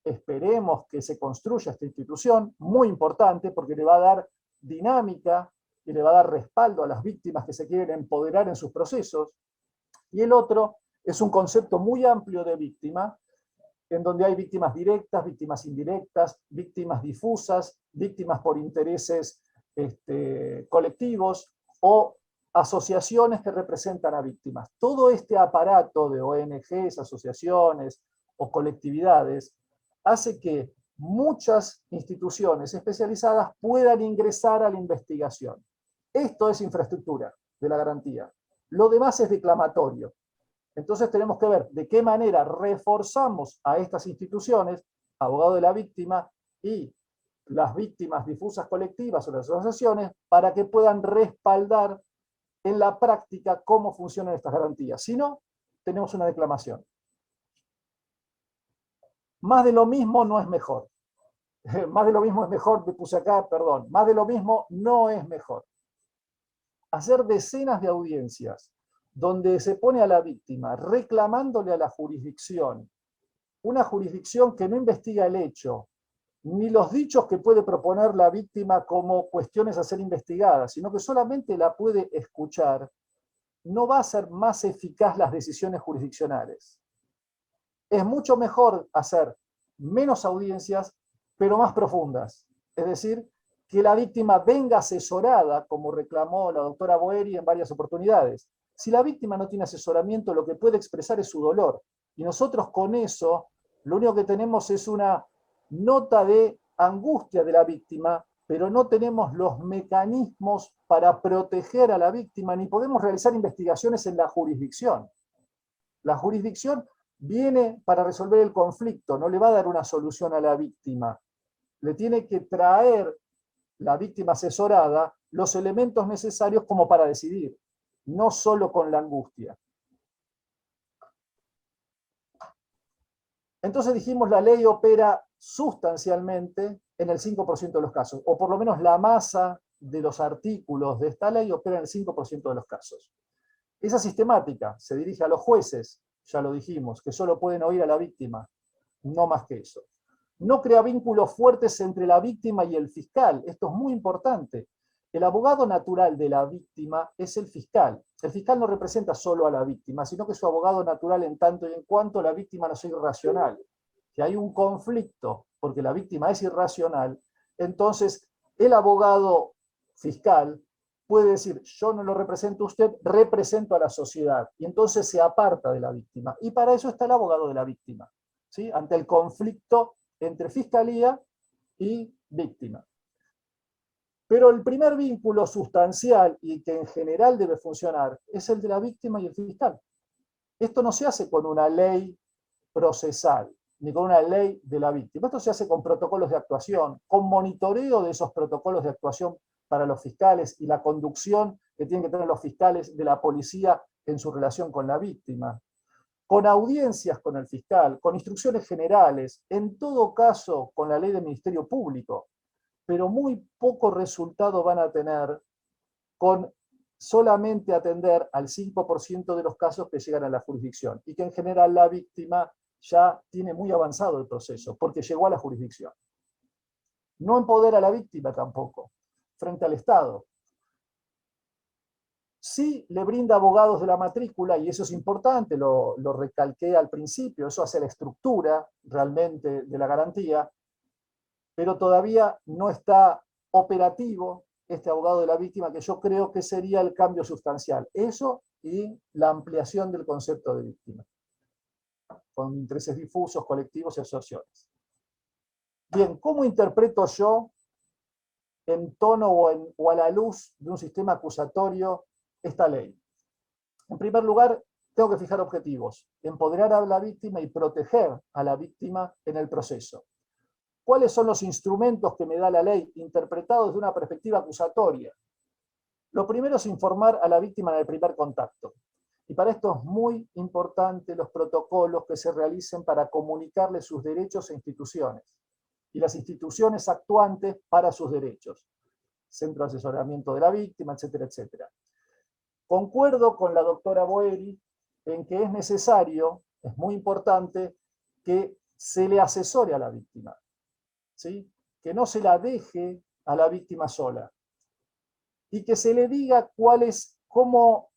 Esperemos que se construya esta institución, muy importante porque le va a dar dinámica y le va a dar respaldo a las víctimas que se quieren empoderar en sus procesos. Y el otro es un concepto muy amplio de víctima, en donde hay víctimas directas, víctimas indirectas, víctimas difusas, víctimas por intereses colectivos o asociaciones que representan a víctimas. Todo este aparato de ONGs, asociaciones o colectividades hace que muchas instituciones especializadas puedan ingresar a la investigación. Esto es infraestructura de la garantía. Lo demás es declamatorio. Entonces tenemos que ver de qué manera reforzamos a estas instituciones, abogado de la víctima y las víctimas difusas colectivas o las asociaciones, para que puedan respaldar en la práctica cómo funcionan estas garantías. Si no, tenemos una declamación. Más de lo mismo no es mejor. Más de lo mismo es mejor, me puse acá, perdón. Más de lo mismo no es mejor. Hacer decenas de audiencias donde se pone a la víctima reclamándole a la jurisdicción, una jurisdicción que no investiga el hecho, ni los dichos que puede proponer la víctima como cuestiones a ser investigadas, sino que solamente la puede escuchar, no va a ser más eficaz las decisiones jurisdiccionales. Es mucho mejor hacer menos audiencias, pero más profundas. Es decir, que la víctima venga asesorada, como reclamó la doctora Boeri en varias oportunidades. Si la víctima no tiene asesoramiento, lo que puede expresar es su dolor. Y nosotros con eso, lo único que tenemos es una nota de angustia de la víctima, pero no tenemos los mecanismos para proteger a la víctima, ni podemos realizar investigaciones en la jurisdicción. La jurisdicción viene para resolver el conflicto, no le va a dar una solución a la víctima. Le tiene que traer la víctima asesorada los elementos necesarios como para decidir, no solo con la angustia. Entonces dijimos, la ley opera sustancialmente en el 5% de los casos, o por lo menos la masa de los artículos de esta ley opera en el 5% de los casos. Esa sistemática se dirige a los jueces, ya lo dijimos, que solo pueden oír a la víctima, no más que eso. No crea vínculos fuertes entre la víctima y el fiscal, esto es muy importante. El abogado natural de la víctima es el fiscal. El fiscal no representa solo a la víctima, sino que es su abogado natural en tanto y en cuanto la víctima no sea irracional. Si hay un conflicto porque la víctima es irracional, entonces el abogado fiscal puede decir, yo no lo represento a usted, represento a la sociedad. Y entonces se aparta de la víctima. Y para eso está el abogado de la víctima, ¿sí? Ante el conflicto entre fiscalía y víctima. Pero el primer vínculo sustancial y que en general debe funcionar es el de la víctima y el fiscal. Esto no se hace con una ley procesal. ni con una ley de la víctima. Esto se hace con protocolos de actuación, con monitoreo de esos protocolos de actuación para los fiscales y la conducción que tienen que tener los fiscales de la policía en su relación con la víctima, con audiencias con el fiscal, con instrucciones generales, en todo caso con la ley del Ministerio Público, pero muy poco resultado van a tener con solamente atender al 5% de los casos que llegan a la jurisdicción, y que en general la víctima ya tiene muy avanzado el proceso, porque llegó a la jurisdicción. No empodera a la víctima tampoco, frente al Estado. Sí le brinda abogados de la matrícula, y eso es importante, lo recalqué al principio, eso hace la estructura realmente de la garantía, pero todavía no está operativo este abogado de la víctima, que yo creo que sería el cambio sustancial. Eso y la ampliación del concepto de víctima, con intereses difusos, colectivos y asociaciones. Bien, ¿cómo interpreto yo, en tono o a la luz de un sistema acusatorio, esta ley? En primer lugar, tengo que fijar objetivos, empoderar a la víctima y proteger a la víctima en el proceso. ¿Cuáles son los instrumentos que me da la ley interpretados desde una perspectiva acusatoria? Lo primero es informar a la víctima en el primer contacto. Y para esto es muy importante los protocolos que se realicen para comunicarle sus derechos a instituciones y las instituciones actuantes para sus derechos. Centro de asesoramiento de la víctima, etcétera, etcétera. Concuerdo con la doctora Boeri en que es necesario, es muy importante, que se le asesore a la víctima, ¿sí? Que no se la deje a la víctima sola, y que se le diga cómo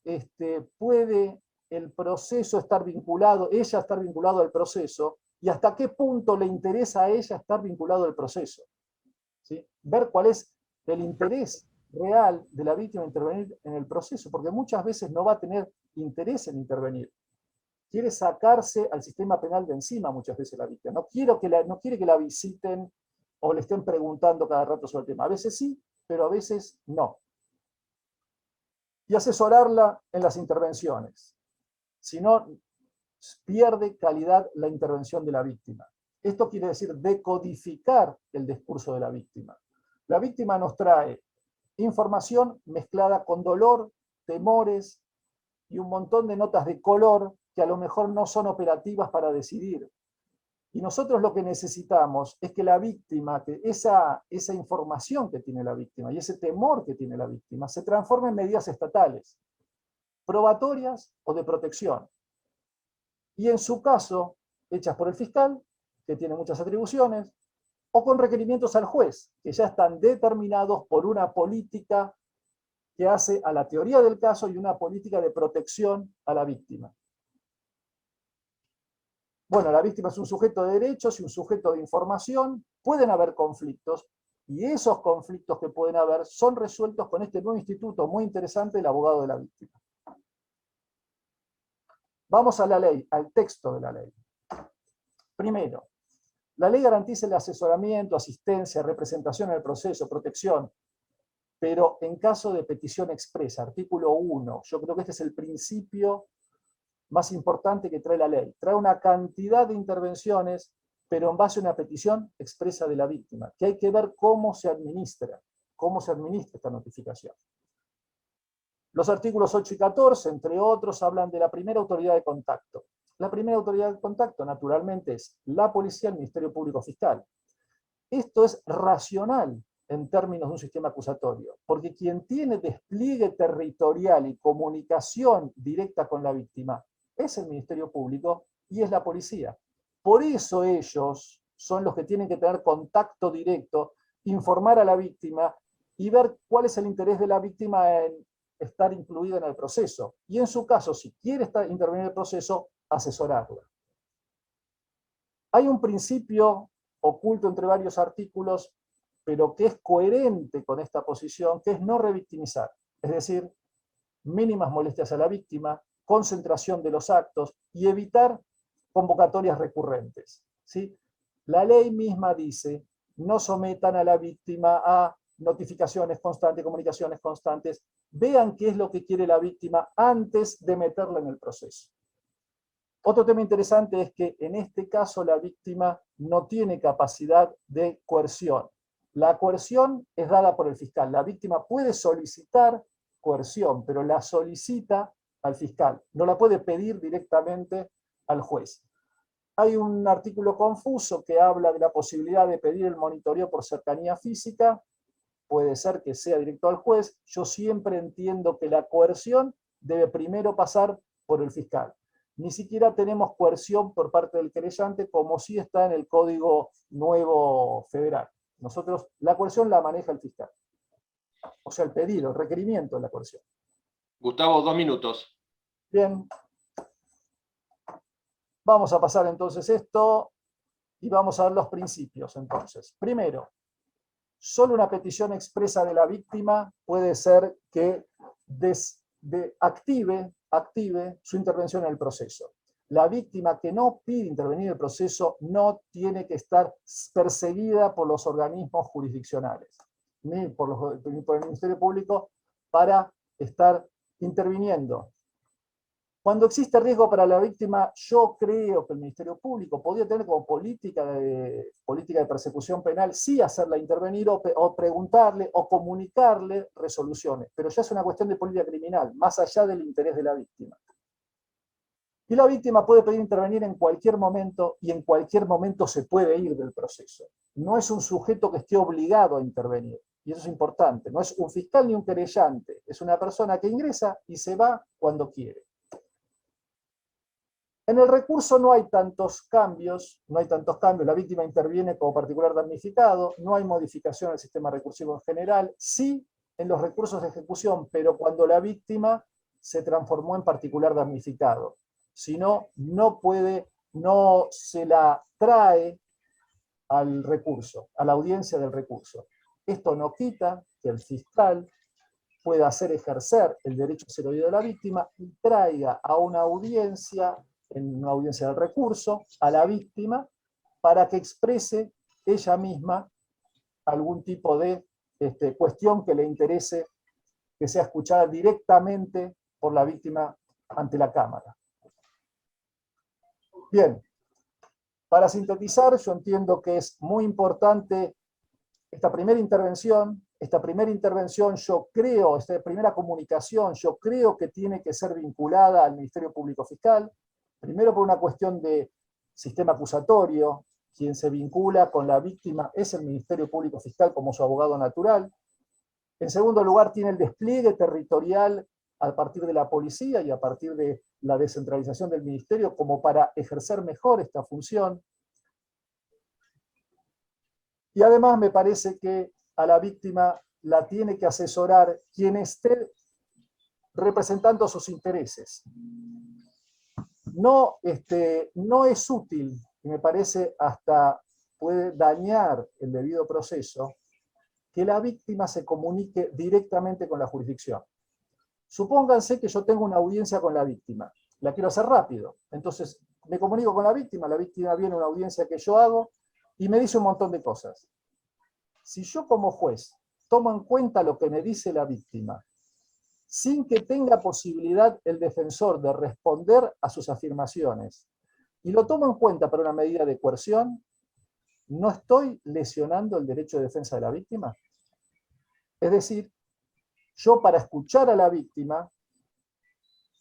puede el proceso estar vinculado, ella estar vinculado al proceso, y hasta qué punto le interesa a ella estar vinculado al proceso, ¿sí? Ver cuál es el interés real de la víctima intervenir en el proceso, porque muchas veces no va a tener interés en intervenir. Quiere sacarse al sistema penal de encima muchas veces la víctima. No quiere que la visiten o le estén preguntando cada rato sobre el tema. A veces sí, pero a veces no. Y asesorarla en las intervenciones. Si no, pierde calidad la intervención de la víctima. Esto quiere decir decodificar el discurso de la víctima. La víctima nos trae información mezclada con dolor, temores y un montón de notas de color que a lo mejor no son operativas para decidir. Y nosotros lo que necesitamos es que la víctima, que esa información que tiene la víctima y ese temor que tiene la víctima se transforme en medidas estatales, probatorias o de protección. Y en su caso, hechas por el fiscal, que tiene muchas atribuciones, o con requerimientos al juez, que ya están determinados por una política que hace a la teoría del caso y una política de protección a la víctima. Bueno, la víctima es un sujeto de derechos y un sujeto de información, pueden haber conflictos, y esos conflictos que pueden haber son resueltos con este nuevo instituto muy interesante, el abogado de la víctima. Vamos a la ley, al texto de la ley. Primero, la ley garantiza el asesoramiento, asistencia, representación en el proceso, protección, pero en caso de petición expresa, artículo 1, yo creo que este es el principio más importante que trae la ley. Trae una cantidad de intervenciones, pero en base a una petición expresa de la víctima, que hay que ver cómo se administra esta notificación. Los artículos 8 y 14, entre otros, hablan de la primera autoridad de contacto. La primera autoridad de contacto, naturalmente, es la policía, el Ministerio Público Fiscal. Esto es racional en términos de un sistema acusatorio, porque quien tiene despliegue territorial y comunicación directa con la víctima es el Ministerio Público y es la policía. Por eso ellos son los que tienen que tener contacto directo, informar a la víctima y ver cuál es el interés de la víctima en estar incluida en el proceso. Y en su caso, si quiere intervenir en el proceso, asesorarla. Hay un principio oculto entre varios artículos, pero que es coherente con esta posición, que es no revictimizar. Es decir, mínimas molestias a la víctima, concentración de los actos y evitar convocatorias recurrentes, ¿sí? La ley misma dice, no sometan a la víctima a notificaciones constantes, comunicaciones constantes, vean qué es lo que quiere la víctima antes de meterla en el proceso. Otro tema interesante es que en este caso la víctima no tiene capacidad de coerción. La coerción es dada por el fiscal. La víctima puede solicitar coerción, pero la solicita al fiscal. No la puede pedir directamente al juez. Hay un artículo confuso que habla de la posibilidad de pedir el monitoreo por cercanía física. Puede ser que sea directo al juez. Yo siempre entiendo que la coerción debe primero pasar por el fiscal. Ni siquiera tenemos coerción por parte del querellante, como sí está en el Código Nuevo Federal. Nosotros, la coerción la maneja el fiscal. O sea, el pedido, el requerimiento de la coerción. Gustavo, 2 minutos. Bien. Vamos a pasar entonces esto y vamos a ver los principios entonces. Primero, solo una petición expresa de la víctima puede ser que active su intervención en el proceso. La víctima que no pide intervenir en el proceso no tiene que estar perseguida por los organismos jurisdiccionales, ni por el Ministerio Público para estar interviniendo. Cuando existe riesgo para la víctima, yo creo que el Ministerio Público podría tener como política de persecución penal, sí hacerla intervenir o preguntarle o comunicarle resoluciones, pero ya es una cuestión de política criminal, más allá del interés de la víctima. Y la víctima puede pedir intervenir en cualquier momento y en cualquier momento se puede ir del proceso. No es un sujeto que esté obligado a intervenir, y eso es importante. No es un fiscal ni un querellante, es una persona que ingresa y se va cuando quiere. En el recurso no hay tantos cambios, la víctima interviene como particular damnificado, no hay modificación del sistema recursivo en general, sí en los recursos de ejecución, pero cuando la víctima se transformó en particular damnificado. Si no, no se la trae al recurso, a la audiencia del recurso. Esto no quita que el fiscal pueda hacer ejercer el derecho a ser oído de la víctima y traiga a una audiencia, en una audiencia del recurso, a la víctima para que exprese ella misma algún tipo de cuestión que le interese que sea escuchada directamente por la víctima ante la Cámara. Bien, para sintetizar, yo entiendo que es muy importante esta primera intervención yo creo, esta primera comunicación, yo creo que tiene que ser vinculada al Ministerio Público Fiscal, primero por una cuestión de sistema acusatorio, quien se vincula con la víctima es el Ministerio Público Fiscal como su abogado natural. En segundo lugar, tiene el despliegue territorial a partir de la policía y a partir de la descentralización del ministerio como para ejercer mejor esta función. Y además me parece que a la víctima la tiene que asesorar quien esté representando sus intereses. No es útil, y me parece hasta puede dañar el debido proceso, que la víctima se comunique directamente con la jurisdicción. Supónganse que yo tengo una audiencia con la víctima, la quiero hacer rápido, entonces me comunico con la víctima viene a una audiencia que yo hago y me dice un montón de cosas. Si yo como juez tomo en cuenta lo que me dice la víctima, sin que tenga posibilidad el defensor de responder a sus afirmaciones, y lo tomo en cuenta para una medida de coerción, ¿no estoy lesionando el derecho de defensa de la víctima? Es decir, yo para escuchar a la víctima,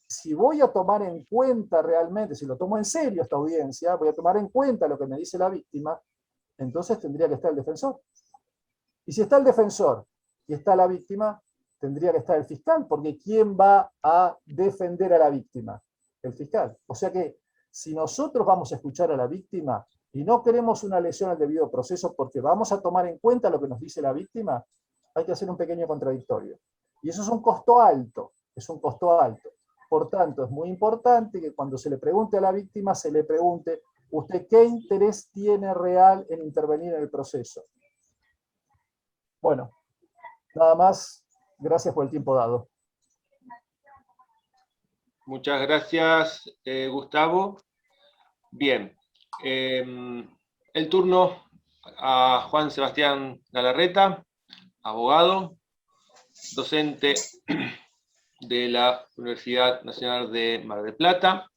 si voy a tomar en cuenta realmente, si lo tomo en serio esta audiencia, voy a tomar en cuenta lo que me dice la víctima, entonces tendría que estar el defensor. Y si está el defensor y está la víctima, tendría que estar el fiscal, porque ¿quién va a defender a la víctima? El fiscal. O sea que si nosotros vamos a escuchar a la víctima y no queremos una lesión al debido proceso porque vamos a tomar en cuenta lo que nos dice la víctima, hay que hacer un pequeño contradictorio. Y eso es un costo alto, Por tanto, es muy importante que cuando se le pregunte a la víctima, se le pregunte, ¿usted qué interés tiene real en intervenir en el proceso? Bueno, nada más. Gracias por el tiempo dado. Muchas gracias, Gustavo. Bien. El turno a Juan Sebastián Galarreta, abogado, docente de la Universidad Nacional de Mar del Plata.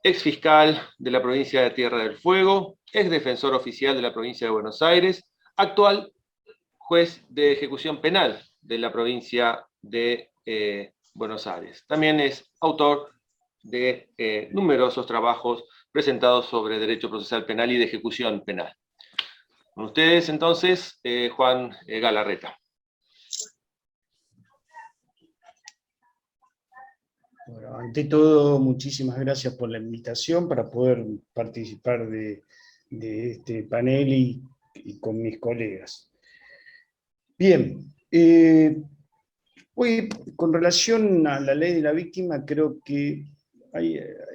ex fiscal de la provincia de Tierra del Fuego, ex defensor oficial de la provincia de Buenos Aires, actual juez de ejecución penal de la provincia de Buenos Aires. También es autor de numerosos trabajos presentados sobre derecho procesal penal y de ejecución penal. Con ustedes, entonces, Juan Galarreta. Bueno, ante todo, muchísimas gracias por la invitación para poder participar de este panel y con mis colegas. Bien, hoy, con relación a la ley de la víctima, creo que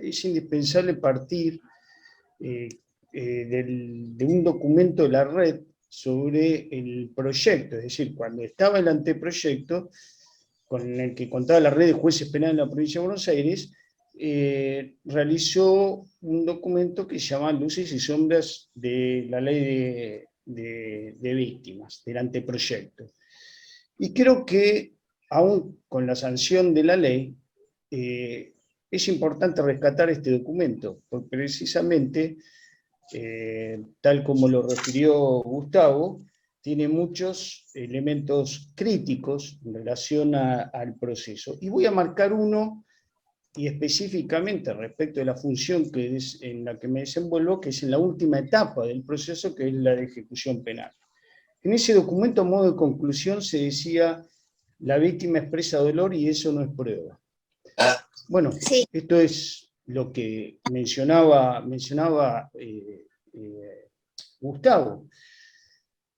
es indispensable partir de un documento de la red sobre el proyecto, es decir, cuando estaba el anteproyecto, con el que contaba la red de jueces penales de la provincia de Buenos Aires, realizó un documento que se llama Luces y Sombras de la ley de víctimas, del anteproyecto. Y creo que, aún con la sanción de la ley, es importante rescatar este documento, porque precisamente, tal como lo refirió Gustavo, tiene muchos elementos críticos en relación al proceso. Y voy a marcar uno, y específicamente respecto de la función que es en la que me desenvuelvo, que es en la última etapa del proceso, que es la de ejecución penal. En ese documento, a modo de conclusión, se decía: la víctima expresa dolor y eso no es prueba. Bueno, sí. Esto es lo que mencionaba Gustavo.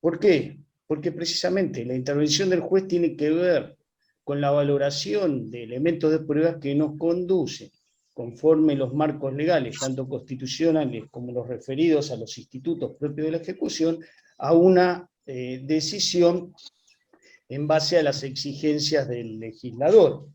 ¿Por qué? Porque precisamente la intervención del juez tiene que ver con la valoración de elementos de pruebas que nos conducen, conforme los marcos legales, tanto constitucionales como los referidos a los institutos propios de la ejecución, a una decisión en base a las exigencias del legislador.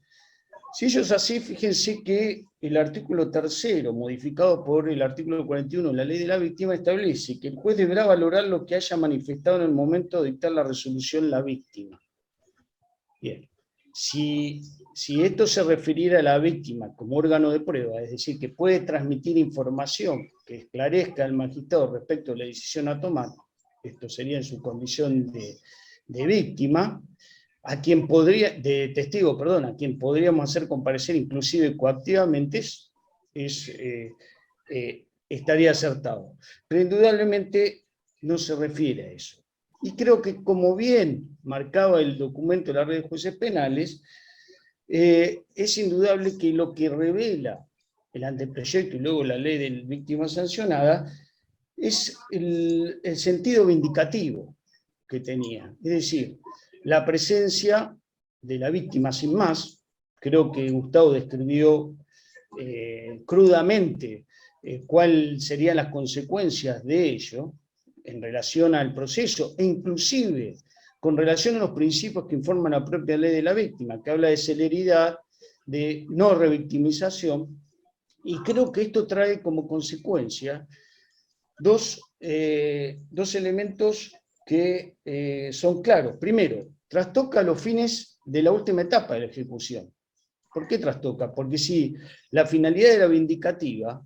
Si ello es así, fíjense que el artículo 3º, modificado por el artículo 41 de la Ley de la Víctima, establece que el juez deberá valorar lo que haya manifestado en el momento de dictar la resolución la víctima. Bien, si esto se refiriera a la víctima como órgano de prueba, es decir, que puede transmitir información que esclarezca al magistrado respecto a la decisión a tomar, esto sería en su condición de víctima, a quien podríamos hacer comparecer inclusive coactivamente, estaría acertado. Pero indudablemente no se refiere a eso. Y creo que, como bien marcaba el documento de la red de jueces penales, es indudable que lo que revela el anteproyecto y luego la ley de víctima sancionada es el sentido vindicativo que tenía. Es decir, la presencia de la víctima sin más. Creo que Gustavo describió crudamente cuáles serían las consecuencias de ello en relación al proceso, e inclusive con relación a los principios que informan la propia ley de la víctima, que habla de celeridad, de no revictimización, y creo que esto trae como consecuencia dos elementos que son claros. Primero, trastoca los fines de la última etapa de la ejecución. ¿Por qué trastoca? Porque si la finalidad era vindicativa,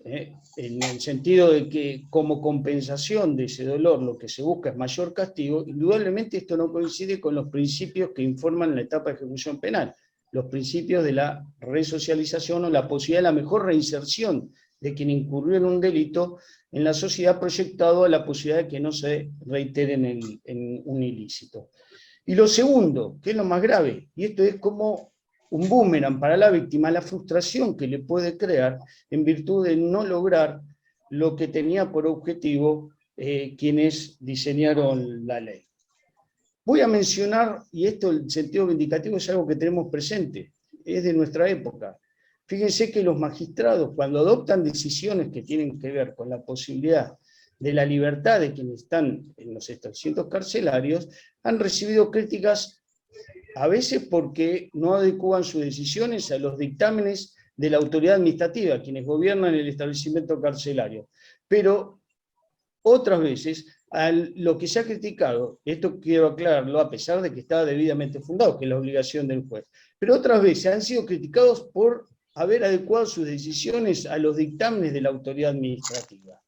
en el sentido de que como compensación de ese dolor lo que se busca es mayor castigo, indudablemente esto no coincide con los principios que informan la etapa de ejecución penal, los principios de la resocialización o la posibilidad de la mejor reinserción de quien incurrió en un delito en la sociedad, proyectado a la posibilidad de que no se reitere en un ilícito. Y lo segundo, que es lo más grave, y esto es como un boomerang para la víctima, la frustración que le puede crear en virtud de no lograr lo que tenía por objetivo quienes diseñaron la ley. Voy a mencionar, y esto, el sentido vindicativo es algo que tenemos presente, es de nuestra época. Fíjense que los magistrados, cuando adoptan decisiones que tienen que ver con la posibilidad de la libertad de quienes están en los establecimientos carcelarios, han recibido críticas a veces porque no adecuan sus decisiones a los dictámenes de la autoridad administrativa, quienes gobiernan el establecimiento carcelario. Pero otras veces, lo que se ha criticado, esto quiero aclararlo, a pesar de que estaba debidamente fundado, que es la obligación del juez, pero otras veces han sido criticados por haber adecuado sus decisiones a los dictámenes de la autoridad administrativa.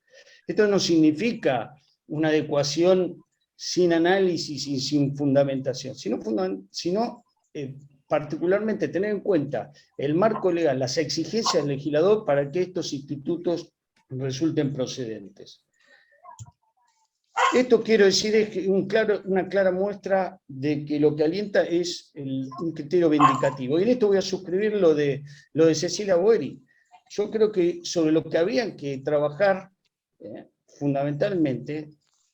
Esto no significa una adecuación sin análisis y sin fundamentación, sino particularmente tener en cuenta el marco legal, las exigencias del legislador para que estos institutos resulten procedentes. Esto, quiero decir, es una clara muestra de que lo que alienta es un criterio vindicativo. Y en esto voy a suscribir lo de Cecilia Boeri. Yo creo que sobre lo que habían que trabajar, fundamentalmente,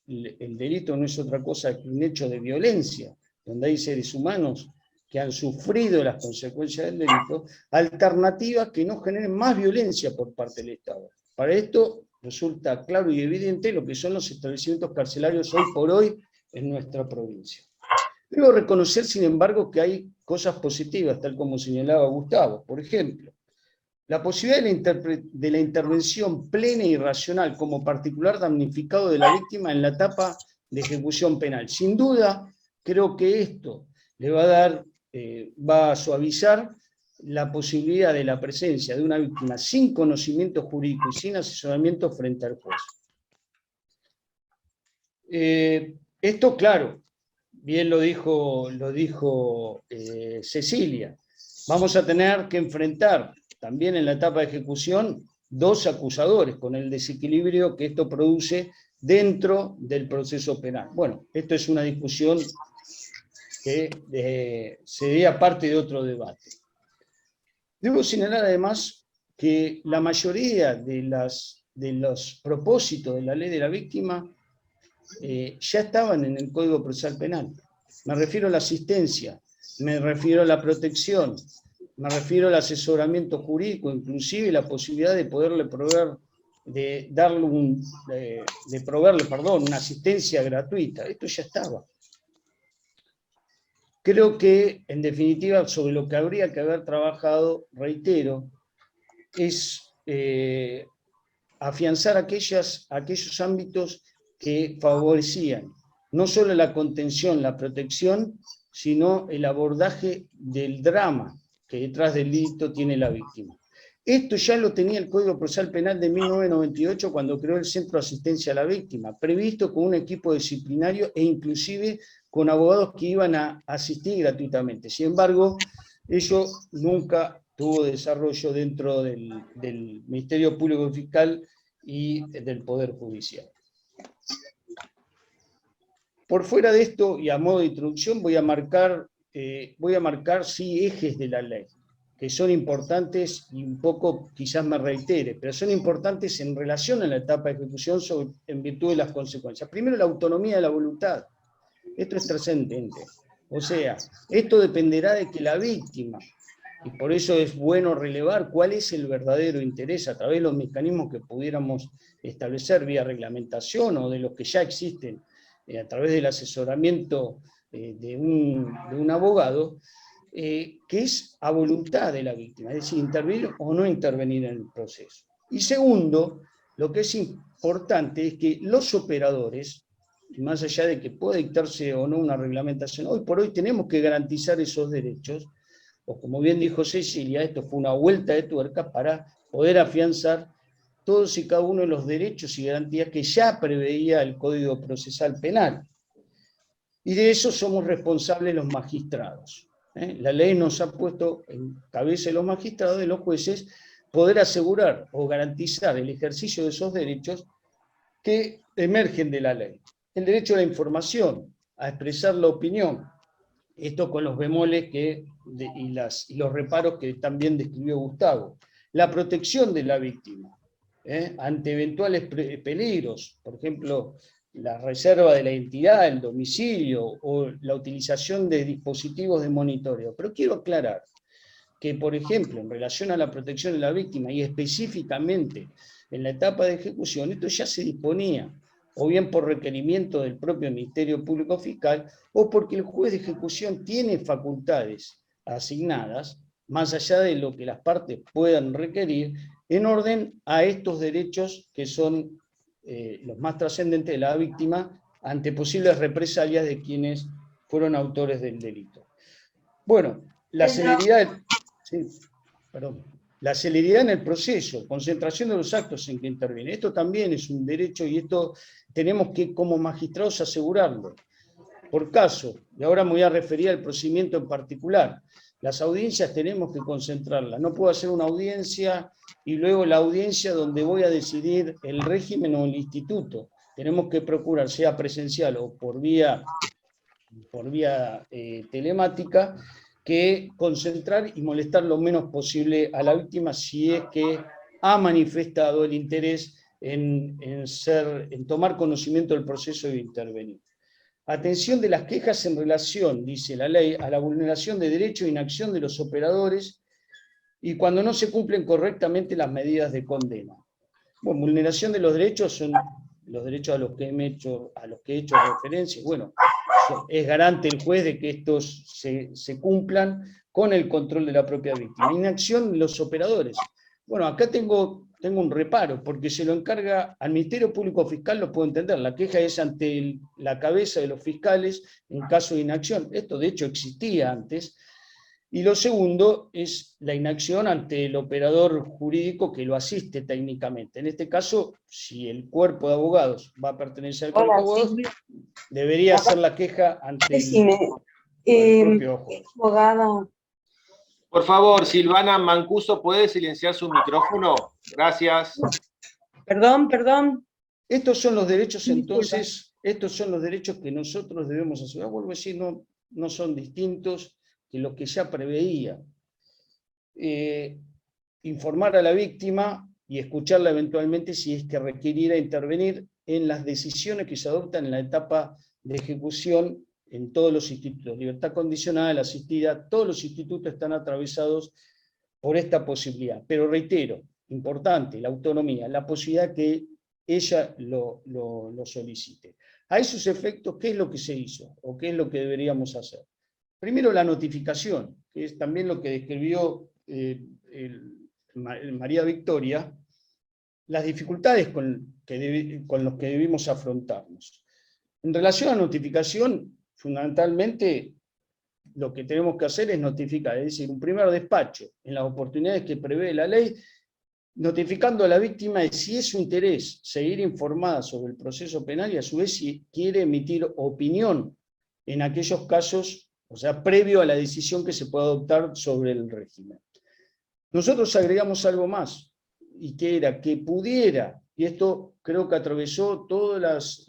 el delito no es otra cosa que un hecho de violencia, donde hay seres humanos que han sufrido las consecuencias del delito, alternativas que no generen más violencia por parte del Estado. Para esto resulta claro y evidente lo que son los establecimientos carcelarios hoy por hoy en nuestra provincia. Debo reconocer, sin embargo, que hay cosas positivas, tal como señalaba Gustavo. Por ejemplo, la posibilidad de la intervención plena y racional como particular damnificado de la víctima en la etapa de ejecución penal. Sin duda, creo que esto le va a suavizar la posibilidad de la presencia de una víctima sin conocimiento jurídico y sin asesoramiento frente al juez. Esto, claro, bien lo dijo Cecilia, vamos a tener que enfrentar también en la etapa de ejecución dos acusadores, con el desequilibrio que esto produce dentro del proceso penal. Bueno, esto es una discusión que sería parte de otro debate. Debo señalar además que la mayoría de los propósitos de la ley de la víctima ya estaban en el Código Procesal Penal. Me refiero a la asistencia, me refiero a la protección, me refiero al asesoramiento jurídico, inclusive la posibilidad de poderle proveer, una asistencia gratuita. Esto ya estaba. Creo que, en definitiva, sobre lo que habría que haber trabajado, reitero, es afianzar aquellos ámbitos que favorecían no solo la contención, la protección, sino el abordaje del drama que detrás del delito tiene la víctima. Esto ya lo tenía el Código Procesal Penal de 1998 cuando creó el Centro de Asistencia a la Víctima, previsto con un equipo disciplinario e inclusive con abogados que iban a asistir gratuitamente. Sin embargo, ello nunca tuvo desarrollo dentro del Ministerio Público Fiscal y del Poder Judicial. Por fuera de esto, y a modo de introducción, voy a marcar sí ejes de la ley, que son importantes, y un poco quizás me reitere, pero son importantes en relación a la etapa de ejecución en virtud de las consecuencias. Primero, la autonomía de la voluntad. Esto es trascendente. O sea, esto dependerá de que la víctima, y por eso es bueno relevar cuál es el verdadero interés a través de los mecanismos que pudiéramos establecer vía reglamentación o de los que ya existen a través del asesoramiento de un abogado, que es a voluntad de la víctima, es decir, intervenir o no intervenir en el proceso. Y segundo, lo que es importante es que los operadores, más allá de que pueda dictarse o no una reglamentación, hoy por hoy tenemos que garantizar esos derechos, o como bien dijo Cecilia, esto fue una vuelta de tuerca para poder afianzar todos y cada uno de los derechos y garantías que ya preveía el Código Procesal Penal. Y de eso somos responsables los magistrados. La ley nos ha puesto en cabeza de los magistrados, de los jueces, poder asegurar o garantizar el ejercicio de esos derechos que emergen de la ley. El derecho a la información, a expresar la opinión, esto con los bemoles y los reparos que también describió Gustavo. La protección de la víctima ante eventuales peligros, por ejemplo, la reserva de la identidad, el domicilio o la utilización de dispositivos de monitoreo. Pero quiero aclarar que, por ejemplo, en relación a la protección de la víctima y específicamente en la etapa de ejecución, esto ya se disponía, o bien por requerimiento del propio Ministerio Público Fiscal, o porque el juez de ejecución tiene facultades asignadas, más allá de lo que las partes puedan requerir, en orden a estos derechos que son los más trascendentes de la víctima ante posibles represalias de quienes fueron autores del delito. Bueno, la celeridad... Sí, perdón. la celeridad en el proceso, concentración de los actos en que interviene. Esto también es un derecho y esto tenemos que, como magistrados, asegurarlo. Por caso, y ahora me voy a referir al procedimiento en particular, las audiencias tenemos que concentrarlas. No puedo hacer una audiencia y luego la audiencia donde voy a decidir el régimen o el instituto. Tenemos que procurar, sea presencial o por vía telemática, que concentrar y molestar lo menos posible a la víctima si es que ha manifestado el interés en tomar conocimiento del proceso y intervenir. Atención de las quejas en relación, dice la ley, a la vulneración de derechos e inacción de los operadores y cuando no se cumplen correctamente las medidas de condena. Bueno, vulneración de los derechos son los derechos a los que he hecho referencia. Bueno, es garante el juez de que estos se cumplan con el control de la propia víctima. Inacción de los operadores. Bueno, acá tengo un reparo, porque se lo encarga al Ministerio Público Fiscal, lo puedo entender, la queja es ante la cabeza de los fiscales en caso de inacción. Esto de hecho existía antes. Y lo segundo es la inacción ante el operador jurídico que lo asiste técnicamente. En este caso, si el cuerpo de abogados va a pertenecer al cuerpo de abogados, debería hacer la queja ante el propio juez. Abogada. Por favor, Silvana Mancuso, ¿puede silenciar su micrófono? Gracias. Perdón. Estos son los derechos, entonces, estos son los derechos que nosotros debemos asegurar. Vuelvo a decir, no son distintos que lo que ya preveía. Informar a la víctima y escucharla eventualmente si es que requiriera intervenir en las decisiones que se adoptan en la etapa de ejecución en todos los institutos. Libertad condicional, asistida, todos los institutos están atravesados por esta posibilidad. Pero reitero, importante, la autonomía, la posibilidad que ella lo solicite. A esos efectos, ¿qué es lo que se hizo? ¿O qué es lo que deberíamos hacer? Primero, la notificación, que es también lo que describió María Victoria, las dificultades con los que debimos afrontarnos. En relación a notificación, fundamentalmente lo que tenemos que hacer es notificar, es decir, un primer despacho en las oportunidades que prevé la ley, notificando a la víctima de si es su interés seguir informada sobre el proceso penal y a su vez si quiere emitir opinión en aquellos casos, o sea, previo a la decisión que se pueda adoptar sobre el régimen. Nosotros agregamos algo más, y que era que pudiera, y esto creo que atravesó todas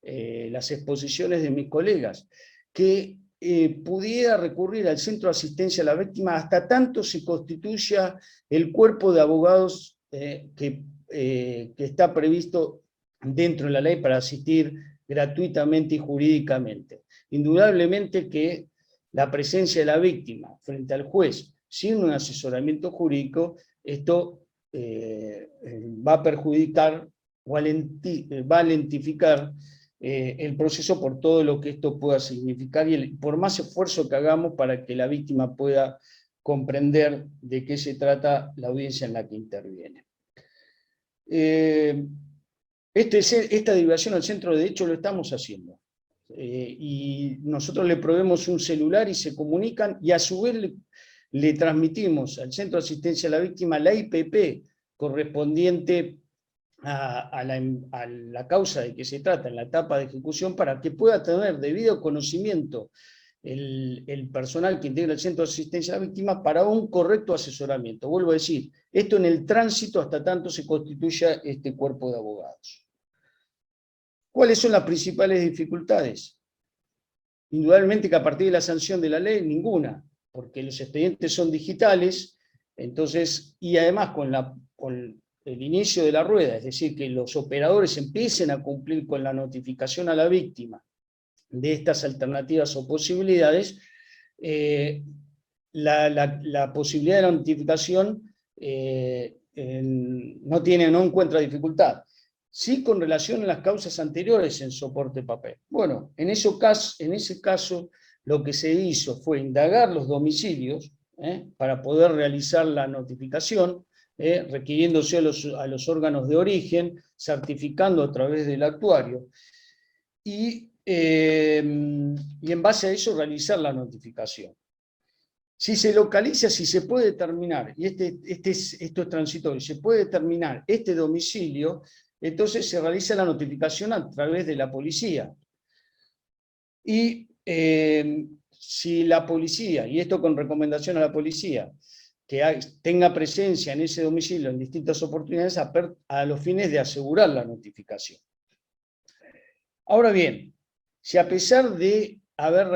las exposiciones de mis colegas, que pudiera recurrir al centro de asistencia a la víctima hasta tanto se constituya el cuerpo de abogados que está previsto dentro de la ley para asistir gratuitamente y jurídicamente. Indudablemente que la presencia de la víctima frente al juez sin un asesoramiento jurídico, esto va a perjudicar o va a lentificar el proceso por todo lo que esto pueda significar y por más esfuerzo que hagamos para que la víctima pueda comprender de qué se trata la audiencia en la que interviene. Esta derivación al centro de derecho lo estamos haciendo. Y nosotros le proveemos un celular y se comunican, y a su vez le transmitimos al centro de asistencia a la víctima la IPP correspondiente a la causa de que se trata en la etapa de ejecución, para que pueda tener debido conocimiento el personal que integra el centro de asistencia a la víctima para un correcto asesoramiento. Vuelvo a decir, esto en el tránsito hasta tanto se constituya este cuerpo de abogados. ¿Cuáles son las principales dificultades? Indudablemente que a partir de la sanción de la ley, ninguna, porque los expedientes son digitales, entonces, y además con el inicio de la rueda, es decir, que los operadores empiecen a cumplir con la notificación a la víctima de estas alternativas o posibilidades, la posibilidad de la notificación no encuentra dificultad. Sí, con relación a las causas anteriores en soporte papel. Bueno, en ese caso lo que se hizo fue indagar los domicilios para poder realizar la notificación, requiriéndose a los órganos de origen, certificando a través del actuario, y en base a eso realizar la notificación. Si se localiza, si se puede determinar, y esto es transitorio, se puede determinar este domicilio, entonces se realiza la notificación a través de la policía. Y si la policía, y esto con recomendación a la policía, que tenga presencia en ese domicilio en distintas oportunidades a los fines de asegurar la notificación. Ahora bien, si a pesar de haber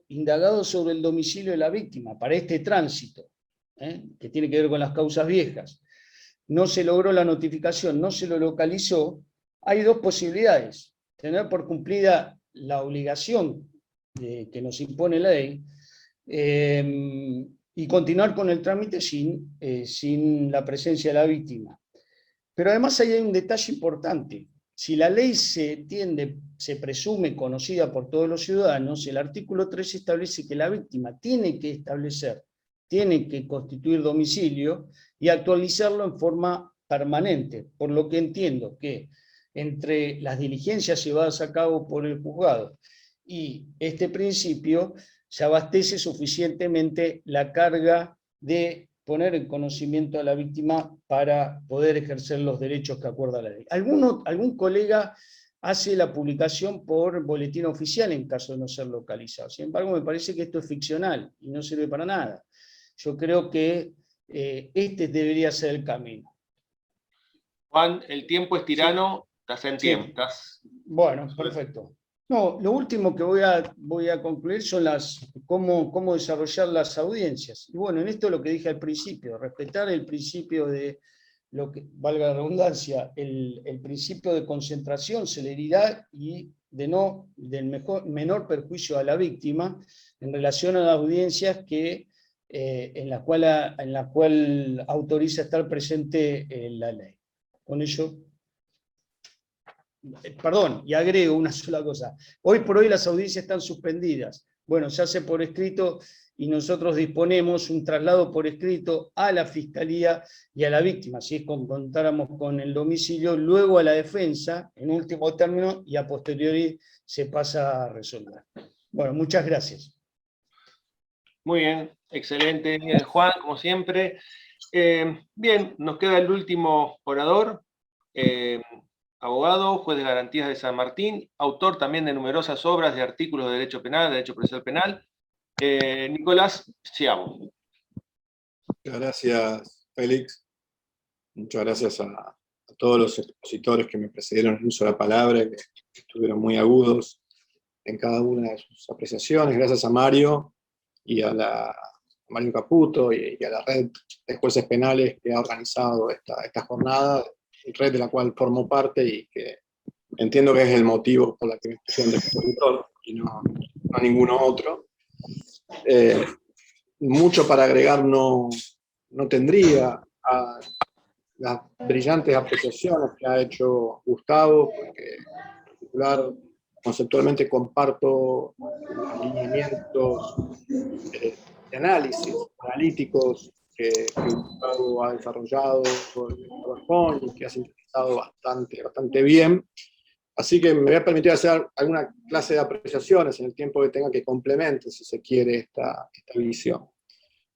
indagado sobre el domicilio de la víctima para este tránsito, que tiene que ver con las causas viejas, no se logró la notificación, no se lo localizó, hay dos posibilidades: tener por cumplida la obligación que nos impone la ley, y continuar con el trámite sin la presencia de la víctima. Pero además ahí hay un detalle importante. Si la ley se presume conocida por todos los ciudadanos, el artículo 3 establece que la víctima tiene que constituir domicilio y actualizarlo en forma permanente, por lo que entiendo que entre las diligencias llevadas a cabo por el juzgado y este principio se abastece suficientemente la carga de poner en conocimiento a la víctima para poder ejercer los derechos que acuerda la ley. Algún colega hace la publicación por boletín oficial en caso de no ser localizado. Sin embargo, me parece que esto es ficcional y no sirve para nada. Yo creo que este debería ser el camino. Juan, el tiempo es tirano, estás en tiempo. Bueno, perfecto. No, lo último que voy a concluir son cómo desarrollar las audiencias. Y bueno, en esto lo que dije al principio, respetar el principio de, lo que valga la redundancia, el principio de concentración, celeridad y del menor perjuicio a la víctima en relación a las audiencias en la cual autoriza estar presente la ley. Con ello... Perdón, y agrego una sola cosa. Hoy por hoy las audiencias están suspendidas. Bueno, se hace por escrito y nosotros disponemos un traslado por escrito a la Fiscalía y a la víctima, si es como contáramos con el domicilio, luego a la defensa, en último término, y a posteriori se pasa a resolver. Bueno, muchas gracias. Muy bien, excelente, Juan, como siempre. Bien, nos queda el último orador. Abogado, juez de garantías de San Martín, autor también de numerosas obras de artículos de derecho penal, de derecho procesal penal, Nicolás Schiavo. Muchas gracias, Félix. Muchas gracias a todos los expositores que me precedieron en el uso de la palabra, que estuvieron muy agudos en cada una de sus apreciaciones. Gracias a Mario y a Mario Caputo y a la red de jueces penales que ha organizado esta jornada, red de la cual formo parte y que entiendo que es el motivo por la que me pusieron de expositor y no ninguno otro. Mucho para agregar no tendría a las brillantes apreciaciones que ha hecho Gustavo, porque en particular conceptualmente comparto los lineamientos de análisis analíticos que Gustavo ha desarrollado por el PowerPoint y que ha sintetizado bastante bien. Así que me voy a permitir hacer alguna clase de apreciaciones en el tiempo que tenga que complemente, si se quiere, esta visión.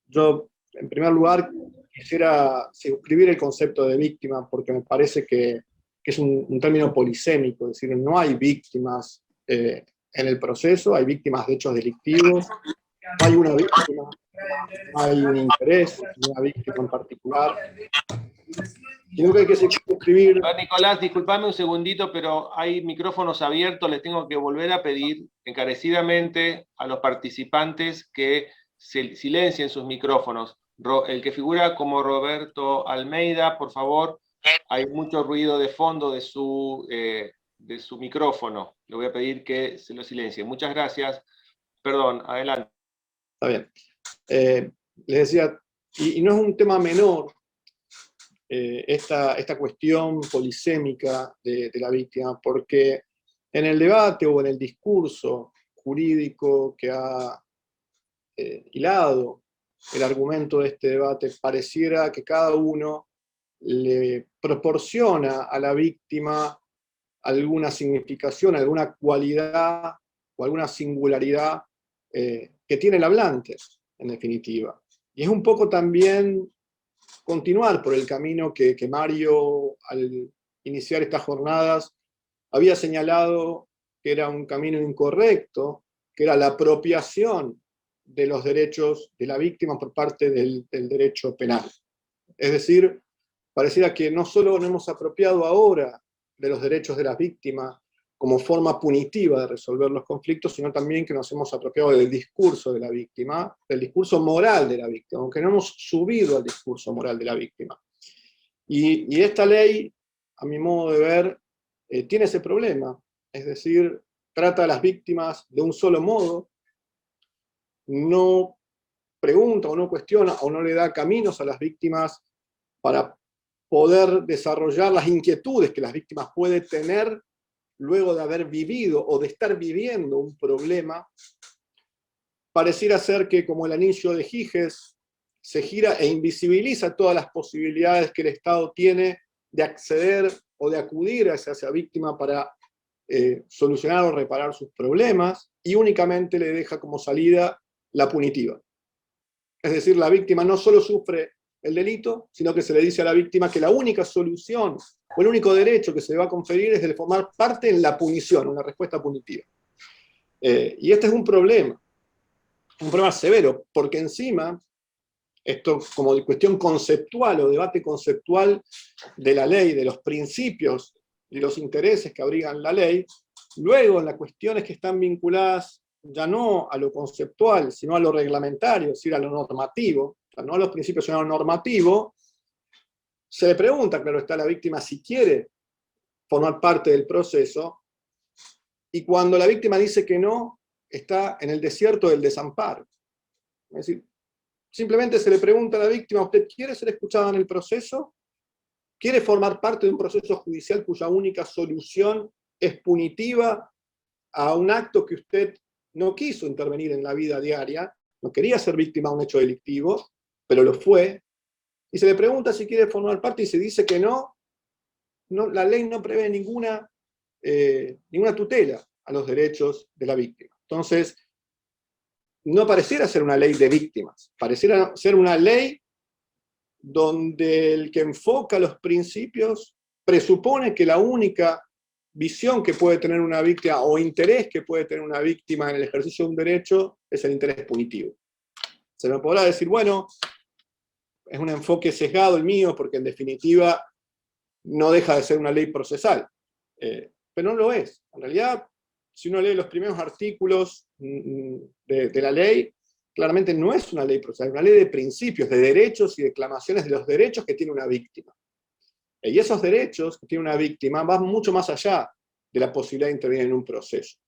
Yo, en primer lugar, quisiera suscribir el concepto de víctima porque me parece que es un término polisémico, es decir, no hay víctimas en el proceso, hay víctimas de hechos delictivos, no hay una víctima, no hay un interés en una víctima en particular. Creo que hay que suscribir... Nicolás, disculpame un segundito, pero hay micrófonos abiertos, les tengo que volver a pedir encarecidamente a los participantes que silencien sus micrófonos. El que figura como Roberto Almeida, por favor, hay mucho ruido de fondo de su micrófono. Le voy a pedir que se lo silencie. Muchas gracias. Perdón, adelante. Está bien. Les decía, y no es un tema menor esta cuestión polisémica de la víctima, porque en el debate o en el discurso jurídico que ha hilado el argumento de este debate, pareciera que cada uno le proporciona a la víctima alguna significación, alguna cualidad o alguna singularidad que tiene el hablante. en definitiva. Y es un poco también continuar por el camino que Mario, al iniciar estas jornadas, había señalado que era un camino incorrecto, que era la apropiación de los derechos de la víctima por parte del derecho penal. Es decir, pareciera que no solo nos hemos apropiado ahora de los derechos de las víctimas como forma punitiva de resolver los conflictos, sino también que nos hemos apropiado del discurso de la víctima, del discurso moral de la víctima, aunque no hemos subido al discurso moral de la víctima. Y esta ley, a mi modo de ver, tiene ese problema, es decir, trata a las víctimas de un solo modo, no pregunta o no cuestiona o no le da caminos a las víctimas para poder desarrollar las inquietudes que las víctimas pueden tener luego de haber vivido o de estar viviendo un problema. Pareciera ser que, como el anillo de Giges, se gira e invisibiliza todas las posibilidades que el Estado tiene de acceder o de acudir a esa víctima para solucionar o reparar sus problemas, y únicamente le deja como salida la punitiva. Es decir, la víctima no solo sufre el delito, sino que se le dice a la víctima que la única solución o el único derecho que se le va a conferir es de formar parte en la punición, una respuesta punitiva. Y este es un problema severo, porque encima, esto como de cuestión conceptual o debate conceptual de la ley, de los principios y los intereses que abrigan la ley, luego en las cuestiones que están vinculadas ya no a lo conceptual, sino a lo reglamentario, es decir, a lo normativo, o sea, no a los principios, sino a lo normativo, se le pregunta, claro está, a la víctima si quiere formar parte del proceso, y cuando la víctima dice que no, está en el desierto del desamparo. Es decir, simplemente se le pregunta a la víctima, ¿usted quiere ser escuchada en el proceso? ¿Quiere formar parte de un proceso judicial cuya única solución es punitiva a un acto que usted no quiso intervenir en la vida diaria, no quería ser víctima de un hecho delictivo, pero lo fue? Y se le pregunta si quiere formar parte y se dice que no, la ley no prevé ninguna tutela a los derechos de la víctima. Entonces, no pareciera ser una ley de víctimas, pareciera ser una ley donde el que enfoca los principios presupone que la única visión que puede tener una víctima o interés que puede tener una víctima en el ejercicio de un derecho es el interés punitivo. Se me podrá decir, bueno, es un enfoque sesgado el mío porque en definitiva no deja de ser una ley procesal, pero no lo es. En realidad, si uno lee los primeros artículos de la ley, claramente no es una ley procesal, es una ley de principios, de derechos y declamaciones de los derechos que tiene una víctima. Y esos derechos que tiene una víctima van mucho más allá de la posibilidad de intervenir en un proceso.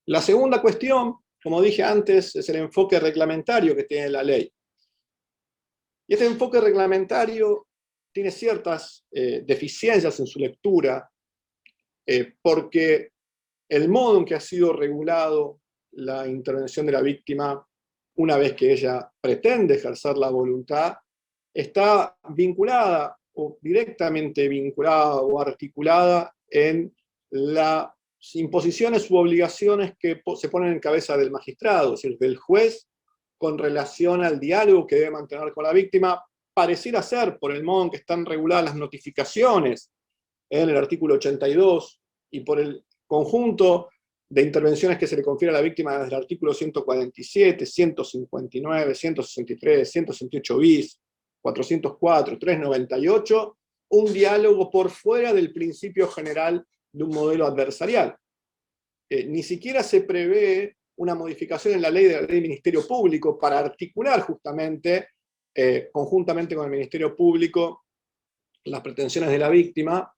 La segunda cuestión, como dije antes, es el enfoque reglamentario que tiene la ley. Y este enfoque reglamentario tiene ciertas deficiencias en su lectura, porque el modo en que ha sido regulado la intervención de la víctima, una vez que ella pretende ejercer la voluntad, está vinculada o directamente vinculada o articulada en las imposiciones u obligaciones que se ponen en cabeza del magistrado, es decir, del juez, con relación al diálogo que debe mantener con la víctima. Pareciera ser, por el modo en que están reguladas las notificaciones en el artículo 82 y por el conjunto de intervenciones que se le confiere a la víctima desde el artículo 147, 159, 163, 168 bis, 404, 398, un diálogo por fuera del principio general de un modelo adversarial. Ni siquiera se prevé una modificación en la ley de la ley del Ministerio Público para articular justamente, conjuntamente con el Ministerio Público, las pretensiones de la víctima.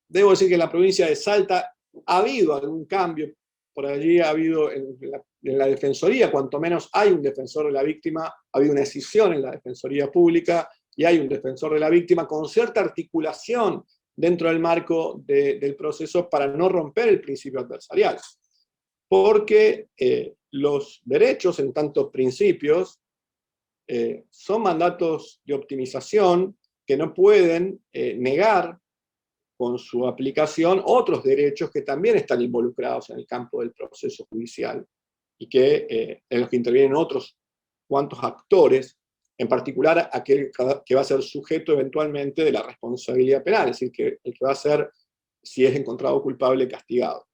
Debo decir que en la provincia de Salta ha habido algún cambio, por allí ha habido en la Defensoría, cuanto menos hay un defensor de la víctima, ha habido una escisión en la Defensoría Pública y hay un defensor de la víctima con cierta articulación dentro del marco del proceso para no romper el principio adversarial. Porque los derechos, en tanto principios, son mandatos de optimización que no pueden negar con su aplicación otros derechos que también están involucrados en el campo del proceso judicial. y en los que intervienen otros cuantos actores, en particular aquel que va a ser sujeto eventualmente de la responsabilidad penal, es decir, que el que va a ser, si es encontrado culpable, castigado.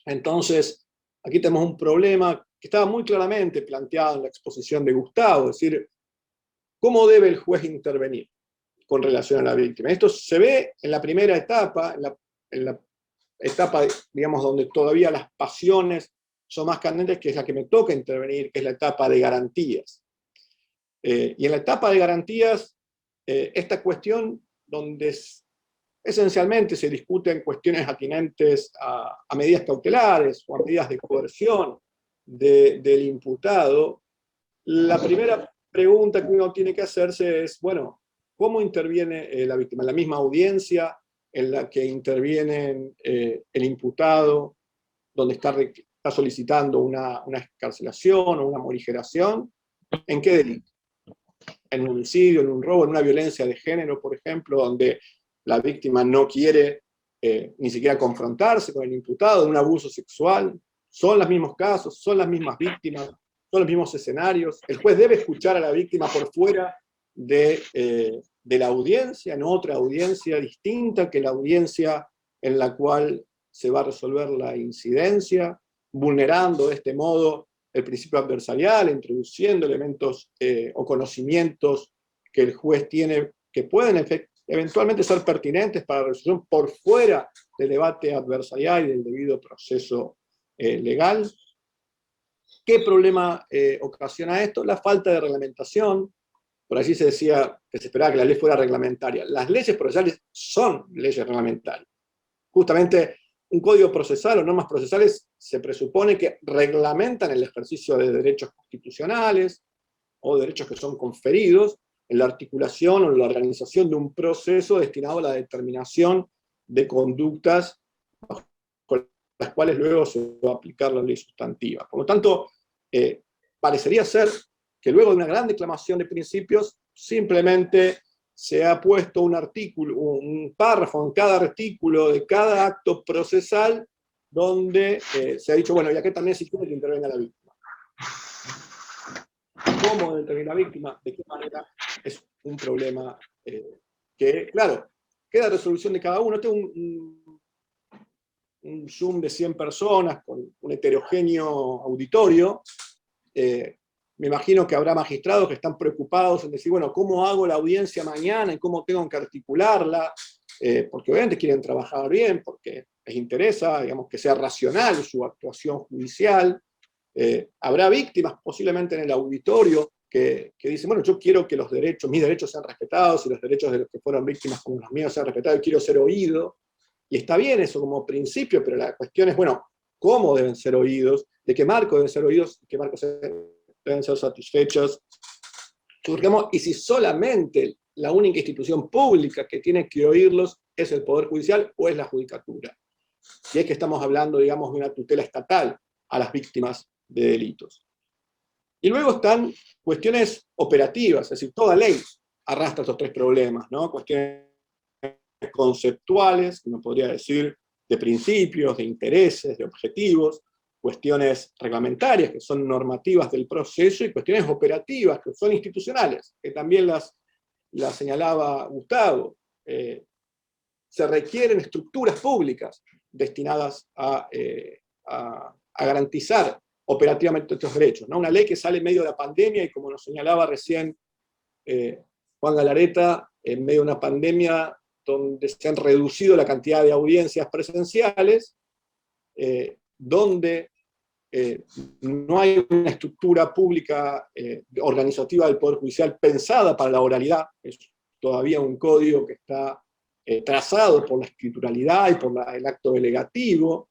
Entonces, aquí tenemos un problema que estaba muy claramente planteado en la exposición de Gustavo, es decir, ¿cómo debe el juez intervenir con relación a la víctima? Esto se ve en la primera etapa, en la etapa, digamos, donde todavía las pasiones son más candentes, que es la que me toca intervenir, que es la etapa de garantías. Y en la etapa de garantías, esta cuestión donde esencialmente se discuten cuestiones atinentes a medidas cautelares o a medidas de coerción del imputado, la primera pregunta que uno tiene que hacerse es, bueno, ¿cómo interviene la víctima? ¿En la misma audiencia en la que interviene el imputado, donde está solicitando una excarcelación o una morigeración? ¿En qué delito? ¿En un homicidio, en un robo, en una violencia de género, por ejemplo, donde la víctima no quiere ni siquiera confrontarse con el imputado, en un abuso sexual? ¿Son los mismos casos? ¿Son las mismas víctimas? ¿Son los mismos escenarios? ¿El juez debe escuchar a la víctima por fuera de la audiencia, en otra audiencia distinta que la audiencia en la cual se va a resolver la incidencia, vulnerando de este modo el principio adversarial, introduciendo elementos o conocimientos que el juez tiene que pueden eventualmente ser pertinentes para la resolución por fuera del debate adversarial y del debido proceso legal? ¿Qué problema ocasiona esto? La falta de reglamentación. Por allí se decía que se esperaba que la ley fuera reglamentaria. Las leyes procesales son leyes reglamentarias. Justamente un código procesal o normas procesales se presupone que reglamentan el ejercicio de derechos constitucionales o derechos que son conferidos en la articulación o en la organización de un proceso destinado a la determinación de conductas con las cuales luego se va a aplicar la ley sustantiva. Por lo tanto, parecería ser que luego de una gran declamación de principios, simplemente se ha puesto un artículo, un párrafo en cada artículo de cada acto procesal donde se ha dicho, bueno, y aquí también si quiere que intervenga la víctima. ¿Cómo debe intervenir la víctima? ¿De qué manera? Es un problema que, claro, queda resolución de cada uno. Este es un Zoom de 100 personas con un heterogéneo auditorio. Me imagino que habrá magistrados que están preocupados en decir, bueno, ¿cómo hago la audiencia mañana y cómo tengo que articularla? Porque obviamente quieren trabajar bien, porque les interesa, digamos, que sea racional su actuación judicial. Habrá víctimas posiblemente en el auditorio que dicen, bueno, yo quiero que mis derechos sean respetados y los derechos de los que fueron víctimas como los míos sean respetados y quiero ser oído. Y está bien eso como principio, pero la cuestión es, bueno, ¿cómo deben ser oídos? ¿De qué marco deben ser oídos? ¿De qué marco deben ser satisfechos? Y si solamente la única institución pública que tiene que oírlos es el Poder Judicial o es la Judicatura. Si es que estamos hablando, digamos, de una tutela estatal a las víctimas de delitos. Y luego están cuestiones operativas, es decir, toda ley arrastra estos tres problemas, ¿no? Cuestiones conceptuales, uno podría decir, de principios, de intereses, de objetivos, cuestiones reglamentarias, que son normativas del proceso, y cuestiones operativas, que son institucionales, que también las señalaba Gustavo. Se requieren estructuras públicas destinadas a garantizar operativamente estos derechos, ¿no? Una ley que sale en medio de la pandemia, y como nos señalaba recién Juan Galareta, en medio de una pandemia donde se han reducido la cantidad de audiencias presenciales, donde no hay una estructura pública organizativa del Poder Judicial pensada para la oralidad. Es todavía un código que está trazado por la escrituralidad y por el acto delegativo,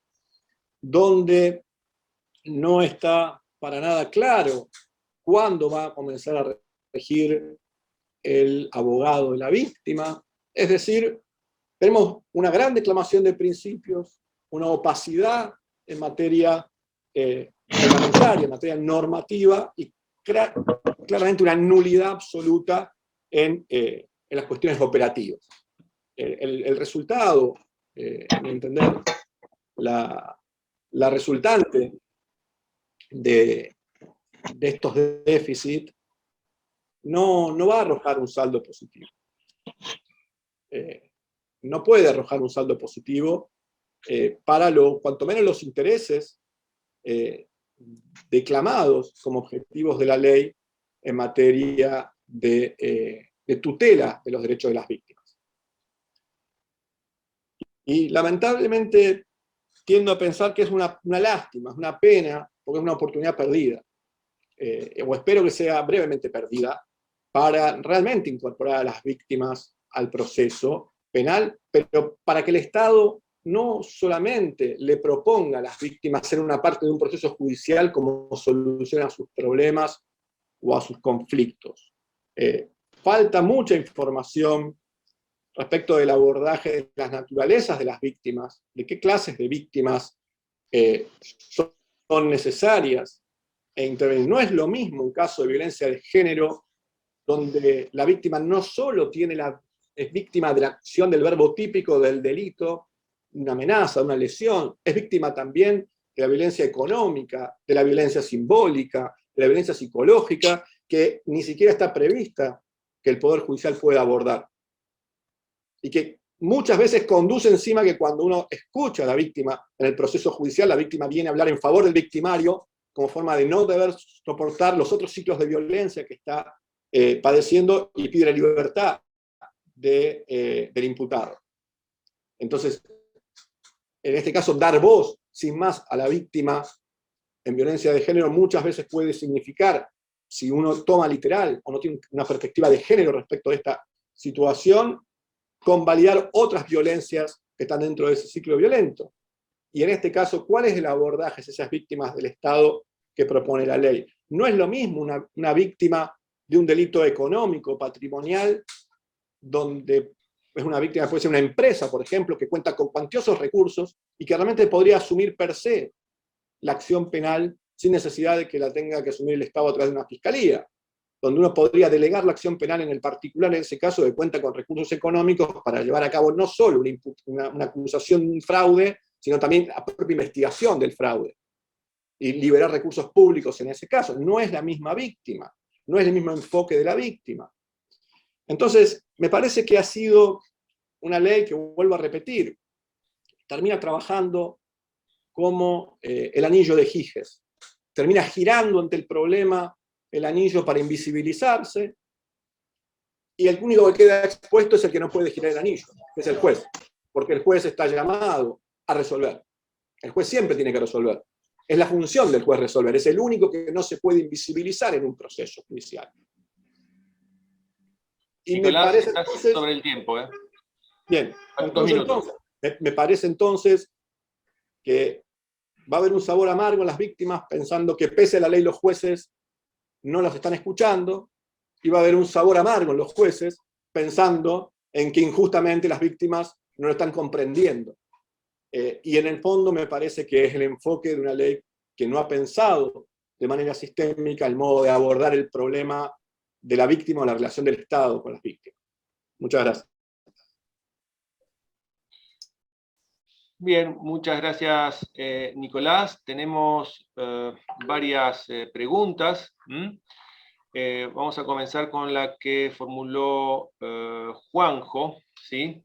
donde no está para nada claro cuándo va a comenzar a regir el abogado de la víctima. Es decir, tenemos una gran declamación de principios, una opacidad en materia reglamentaria, en materia normativa, y claramente una nulidad absoluta en las cuestiones operativas. El resultado, a mi entender, la resultante de estos déficits no va a arrojar un saldo positivo. No puede arrojar un saldo positivo para cuanto menos los intereses declamados como objetivos de la ley en materia de tutela de los derechos de las víctimas. Y lamentablemente tiendo a pensar que es una lástima, es una pena, porque es una oportunidad perdida, o espero que sea brevemente perdida, para realmente incorporar a las víctimas al proceso penal, pero para que el Estado no solamente le proponga a las víctimas ser una parte de un proceso judicial como solución a sus problemas o a sus conflictos. Falta mucha información respecto del abordaje de las naturalezas de las víctimas, de qué clases de víctimas son necesarias e intervenir. No es lo mismo un caso de violencia de género donde la víctima no solo es víctima de la acción del verbo típico del delito, una amenaza, una lesión, es víctima también de la violencia económica, de la violencia simbólica, de la violencia psicológica, que ni siquiera está prevista que el Poder Judicial pueda abordar. Y que muchas veces conduce encima que cuando uno escucha a la víctima en el proceso judicial, la víctima viene a hablar en favor del victimario como forma de no deber soportar los otros ciclos de violencia que está padeciendo y pide la libertad del imputado. Entonces, en este caso, dar voz sin más a la víctima en violencia de género muchas veces puede significar, si uno toma literal o no tiene una perspectiva de género respecto de esta situación, convalidar otras violencias que están dentro de ese ciclo violento. Y en este caso, ¿cuál es el abordaje de esas víctimas del Estado que propone la ley? No es lo mismo una víctima de un delito económico, patrimonial, donde es una víctima, puede ser una empresa, por ejemplo, que cuenta con cuantiosos recursos y que realmente podría asumir per se la acción penal sin necesidad de que la tenga que asumir el Estado a través de una fiscalía, donde uno podría delegar la acción penal en el particular, en ese caso, que cuenta con recursos económicos para llevar a cabo no solo una acusación de un fraude, sino también la propia investigación del fraude, y liberar recursos públicos en ese caso. No es la misma víctima, no es el mismo enfoque de la víctima. Entonces, me parece que ha sido una ley que, vuelvo a repetir, termina trabajando como el anillo de Giges. Termina girando ante el problema el anillo para invisibilizarse, y el único que queda expuesto es el que no puede girar el anillo, que es el juez, porque el juez está llamado a resolver. El juez siempre tiene que resolver. Es la función del juez resolver, es el único que no se puede invisibilizar en un proceso judicial. Y Nicolás, me parece estás entonces, sobre el tiempo, ¿eh? Bien, Entonces, me parece entonces que va a haber un sabor amargo en las víctimas pensando que pese a la ley los jueces no los están escuchando, y va a haber un sabor amargo en los jueces pensando en que injustamente las víctimas no lo están comprendiendo. Y en el fondo me parece que es el enfoque de una ley que no ha pensado de manera sistémica el modo de abordar el problema de la víctima o la relación del Estado con las víctimas. Muchas gracias. Bien, muchas gracias, Nicolás. Tenemos varias preguntas. Vamos a comenzar con la que formuló Juanjo, ¿sí?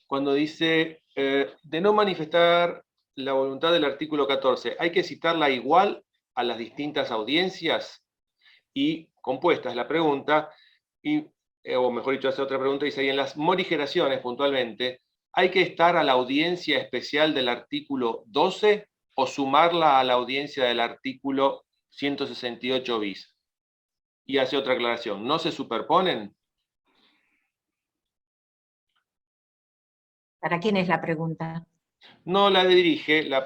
Cuando dice, de no manifestar la voluntad del artículo 14, ¿hay que citarla igual a las distintas audiencias? Y compuesta es la pregunta, o mejor dicho, hace otra pregunta, dice, y en las morigeraciones puntualmente, ¿hay que estar a la audiencia especial del artículo 12 o sumarla a la audiencia del artículo 168 bis? Y hace otra aclaración, ¿no se superponen? ¿Para quién es la pregunta? No la dirige, la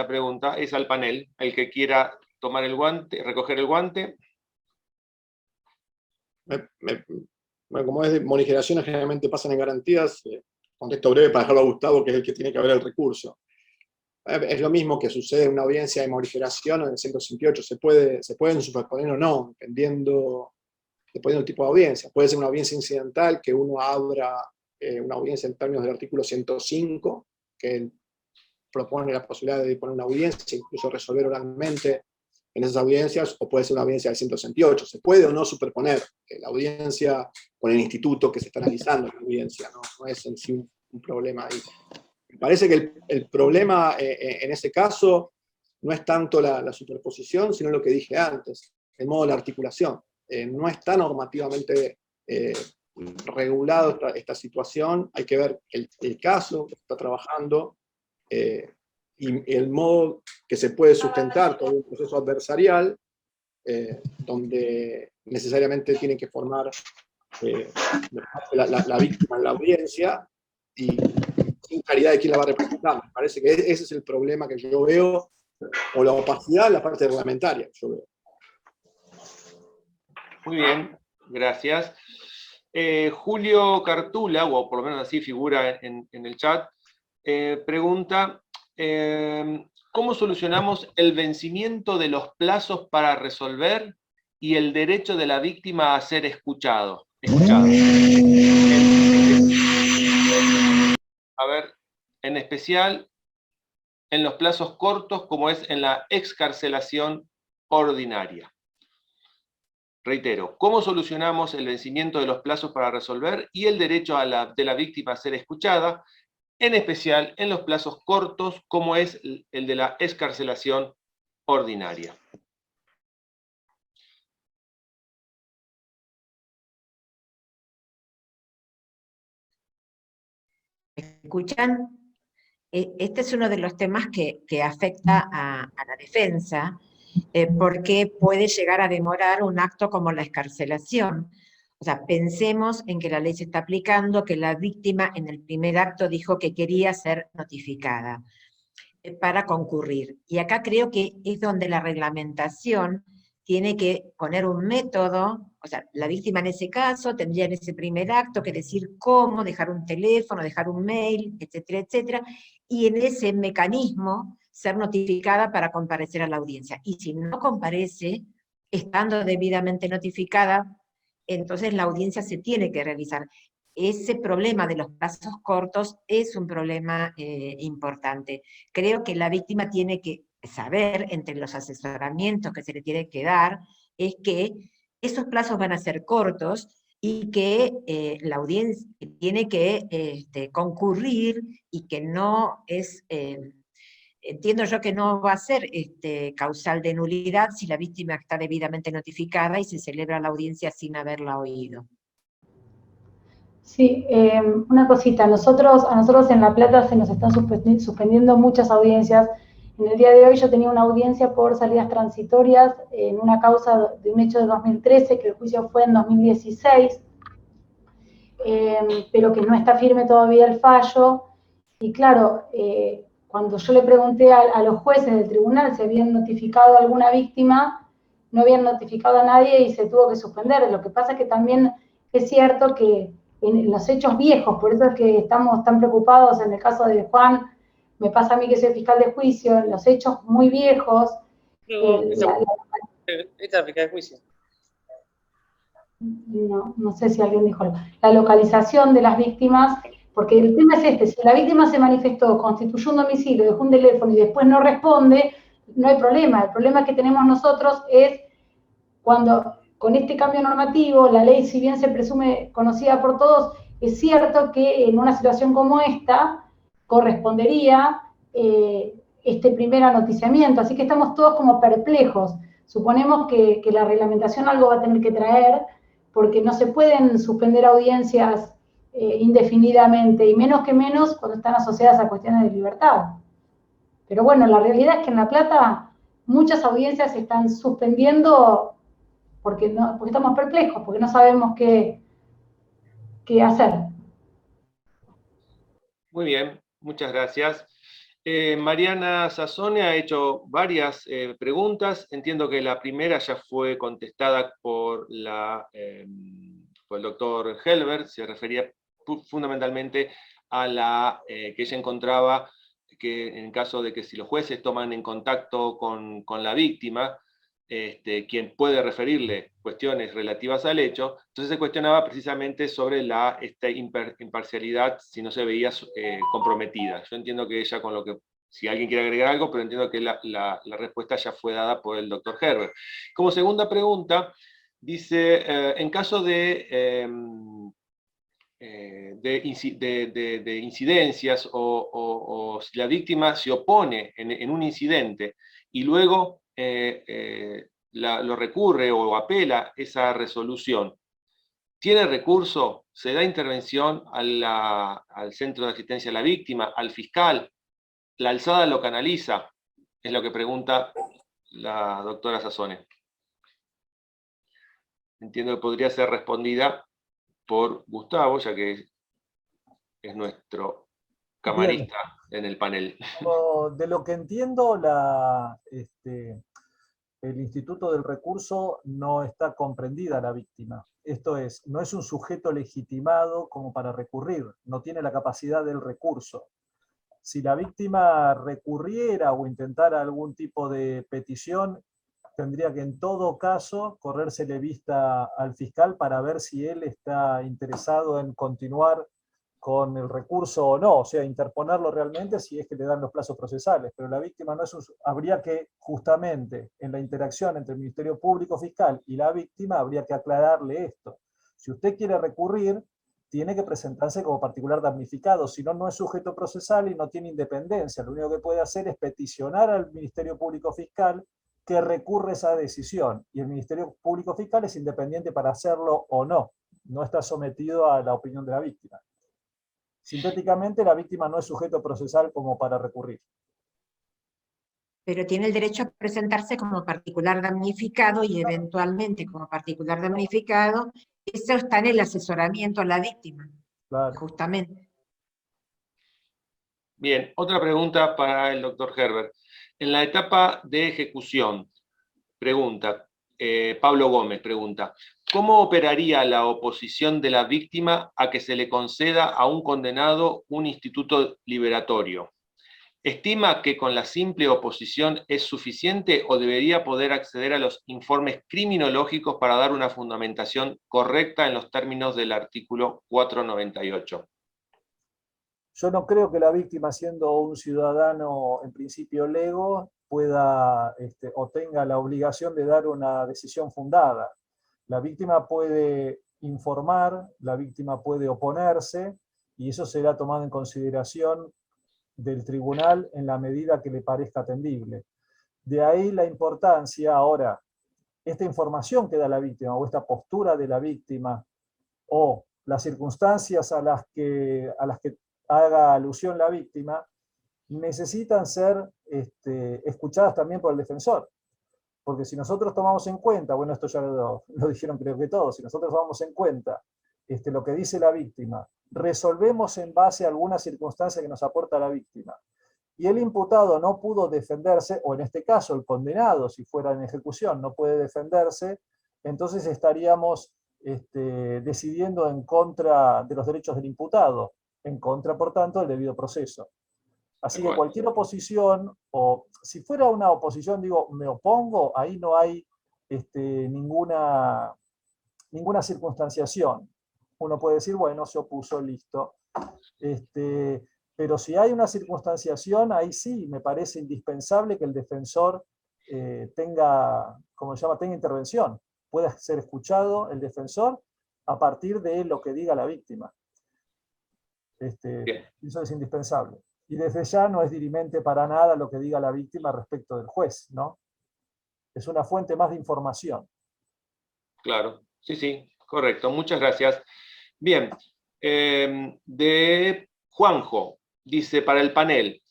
pregunta es al panel, el que quiera tomar el guante, recoger el guante. Como es de morigeraciones, generalmente pasan en garantías. Contesto breve para dejarlo a Gustavo, que es el que tiene que ver el recurso. Es lo mismo que sucede en una audiencia de morigeración o en el 168, se pueden superponer o no, dependiendo del tipo de audiencia. Puede ser una audiencia incidental, que uno abra una audiencia en términos del artículo 105, que propone la posibilidad de disponer una audiencia, incluso resolver oralmente en esas audiencias, o puede ser una audiencia del 168. Se puede o no superponer la audiencia con el instituto que se está analizando la audiencia, no es en sí un problema ahí. Me parece que el problema en ese caso no es tanto la superposición, sino lo que dije antes, el modo de la articulación. No está normativamente regulado esta situación, hay que ver el caso que se está trabajando, y el modo que se puede sustentar todo un proceso adversarial, donde necesariamente tienen que formar la víctima en la audiencia, y sin claridad de quién la va a representar. Me parece que ese es el problema que yo veo, o la opacidad en la parte reglamentaria que yo veo. Muy bien, gracias. Julio Cartula, o por lo menos así figura en el chat, pregunta, ¿cómo solucionamos el vencimiento de los plazos para resolver y el derecho de la víctima a ser escuchado? A ver, en especial en los plazos cortos, como es en la excarcelación ordinaria. Reitero, ¿cómo solucionamos el vencimiento de los plazos para resolver y el derecho de la víctima a ser escuchada, en especial en los plazos cortos, como es el de la excarcelación ordinaria? ¿Escuchan? Este es uno de los temas que afecta a la defensa, porque puede llegar a demorar un acto como la excarcelación. O sea, pensemos en que la ley se está aplicando, que la víctima en el primer acto dijo que quería ser notificada para concurrir. Y acá creo que es donde la reglamentación tiene que poner un método, o sea, la víctima en ese caso tendría en ese primer acto que decir cómo, dejar un teléfono, dejar un mail, etcétera, etcétera, y en ese mecanismo ser notificada para comparecer a la audiencia. Y si no comparece, estando debidamente notificada, entonces la audiencia se tiene que realizar. Ese problema de los plazos cortos es un problema importante. Creo que la víctima tiene que saber, entre los asesoramientos que se le tiene que dar, es que esos plazos van a ser cortos y que la audiencia tiene que concurrir, y que no es, entiendo yo que no va a ser causal de nulidad si la víctima está debidamente notificada y se celebra la audiencia sin haberla oído. Sí, una cosita, a nosotros en La Plata se nos están suspendiendo muchas audiencias. En el día de hoy yo tenía una audiencia por salidas transitorias en una causa de un hecho de 2013, que el juicio fue en 2016, pero que no está firme todavía el fallo. Y claro, cuando yo le pregunté a los jueces del tribunal si habían notificado a alguna víctima, no habían notificado a nadie y se tuvo que suspender. Lo que pasa es que también es cierto que en los hechos viejos, por eso es que estamos tan preocupados en el caso de Juan, me pasa a mí que soy fiscal de juicio, en los hechos muy viejos. Esta es fiscal de juicio. No sé si alguien dijo la localización de las víctimas, porque el tema es este: si la víctima se manifestó, constituyó un domicilio, dejó un teléfono y después no responde, no hay problema. El problema que tenemos nosotros es cuando, con este cambio normativo, la ley, si bien se presume conocida por todos, es cierto que en una situación como esta correspondería este primer anoticiamiento, así que estamos todos como perplejos. Suponemos que la reglamentación algo va a tener que traer, porque no se pueden suspender audiencias indefinidamente, y menos cuando están asociadas a cuestiones de libertad. Pero bueno, la realidad es que en La Plata muchas audiencias se están suspendiendo porque estamos perplejos, porque no sabemos qué hacer. Muy bien, muchas gracias. Mariana Sassone ha hecho varias preguntas. Entiendo que la primera ya fue contestada por el doctor Helber. Se refería fundamentalmente a que ella encontraba que en caso de que si los jueces toman en contacto con la víctima, quien puede referirle cuestiones relativas al hecho, entonces se cuestionaba precisamente sobre esta imparcialidad si no se veía comprometida. Yo entiendo que ella con lo que si alguien quiere agregar algo, pero entiendo que la respuesta ya fue dada por el doctor Herbert. Como segunda pregunta, dice, en caso de incidencias o si la se opone en un incidente y luego lo recurre o apela esa resolución, ¿tiene recurso? ¿Se da intervención al centro de asistencia a la víctima, al fiscal? ¿La alzada lo canaliza? Es lo que pregunta la doctora Sassone. Entiendo que podría ser respondida por Gustavo, ya que es nuestro camarista en el panel. De lo que entiendo, el Instituto del Recurso no está comprendida la víctima. Esto es, no es un sujeto legitimado como para recurrir, no tiene la capacidad del recurso. Si la víctima recurriera o intentara algún tipo de petición, tendría que en todo caso corrérsele vista al fiscal para ver si él está interesado en continuar con el recurso o no, o sea, interponerlo realmente si es que le dan los plazos procesales, pero la víctima no es habría que justamente en la interacción entre el Ministerio Público Fiscal y la víctima habría que aclararle esto. Si usted quiere recurrir, tiene que presentarse como particular damnificado, si no, no es sujeto procesal y no tiene independencia. Lo único que puede hacer es peticionar al Ministerio Público Fiscal que recurre esa decisión, y el Ministerio Público Fiscal es independiente para hacerlo o no, no está sometido a la opinión de la víctima. Sintéticamente, la víctima no es sujeto procesal como para recurrir. Pero tiene el derecho a presentarse como particular damnificado y eventualmente como particular damnificado, eso está en el asesoramiento a la víctima, Claro. justamente. Bien, otra pregunta para el doctor Herbert. En la etapa de ejecución, Pablo Gómez pregunta, ¿cómo operaría la oposición de la víctima a que se le conceda a un condenado un instituto liberatorio? ¿Estima que con la simple oposición es suficiente o debería poder acceder a los informes criminológicos para dar una fundamentación correcta en los términos del artículo 498? Yo no creo que la víctima, siendo un ciudadano en principio lego, pueda o tenga la obligación de dar una decisión fundada. La víctima puede informar, la víctima puede oponerse, y eso será tomado en consideración del tribunal en la medida que le parezca atendible. De ahí la importancia ahora, esta información que da la víctima, o esta postura de la víctima, o las circunstancias a las que haga alusión la víctima, necesitan ser escuchadas también por el defensor. Porque si nosotros tomamos en cuenta, bueno, esto ya lo dijeron creo que todos, si nosotros tomamos en cuenta lo que dice la víctima, resolvemos en base a alguna circunstancia que nos aporta la víctima, y el imputado no pudo defenderse, o en este caso el condenado, si fuera en ejecución, no puede defenderse, entonces estaríamos decidiendo en contra de los derechos del imputado, en contra, por tanto, del debido proceso. Así que cualquier oposición, o si fuera una oposición, digo, me opongo, ahí no hay ninguna circunstanciación. Uno puede decir, bueno, se opuso, listo. Pero si hay una circunstanciación, ahí sí me parece indispensable que el defensor tenga, como se llama, tenga intervención. Pueda ser escuchado el defensor a partir de lo que diga la víctima. Eso es indispensable. Y desde ya no es dirimente para nada lo que diga la víctima respecto del juez, ¿no? Es una fuente más de información. Claro, sí, correcto. Muchas gracias. Bien, de Juanjo, dice, para el panel,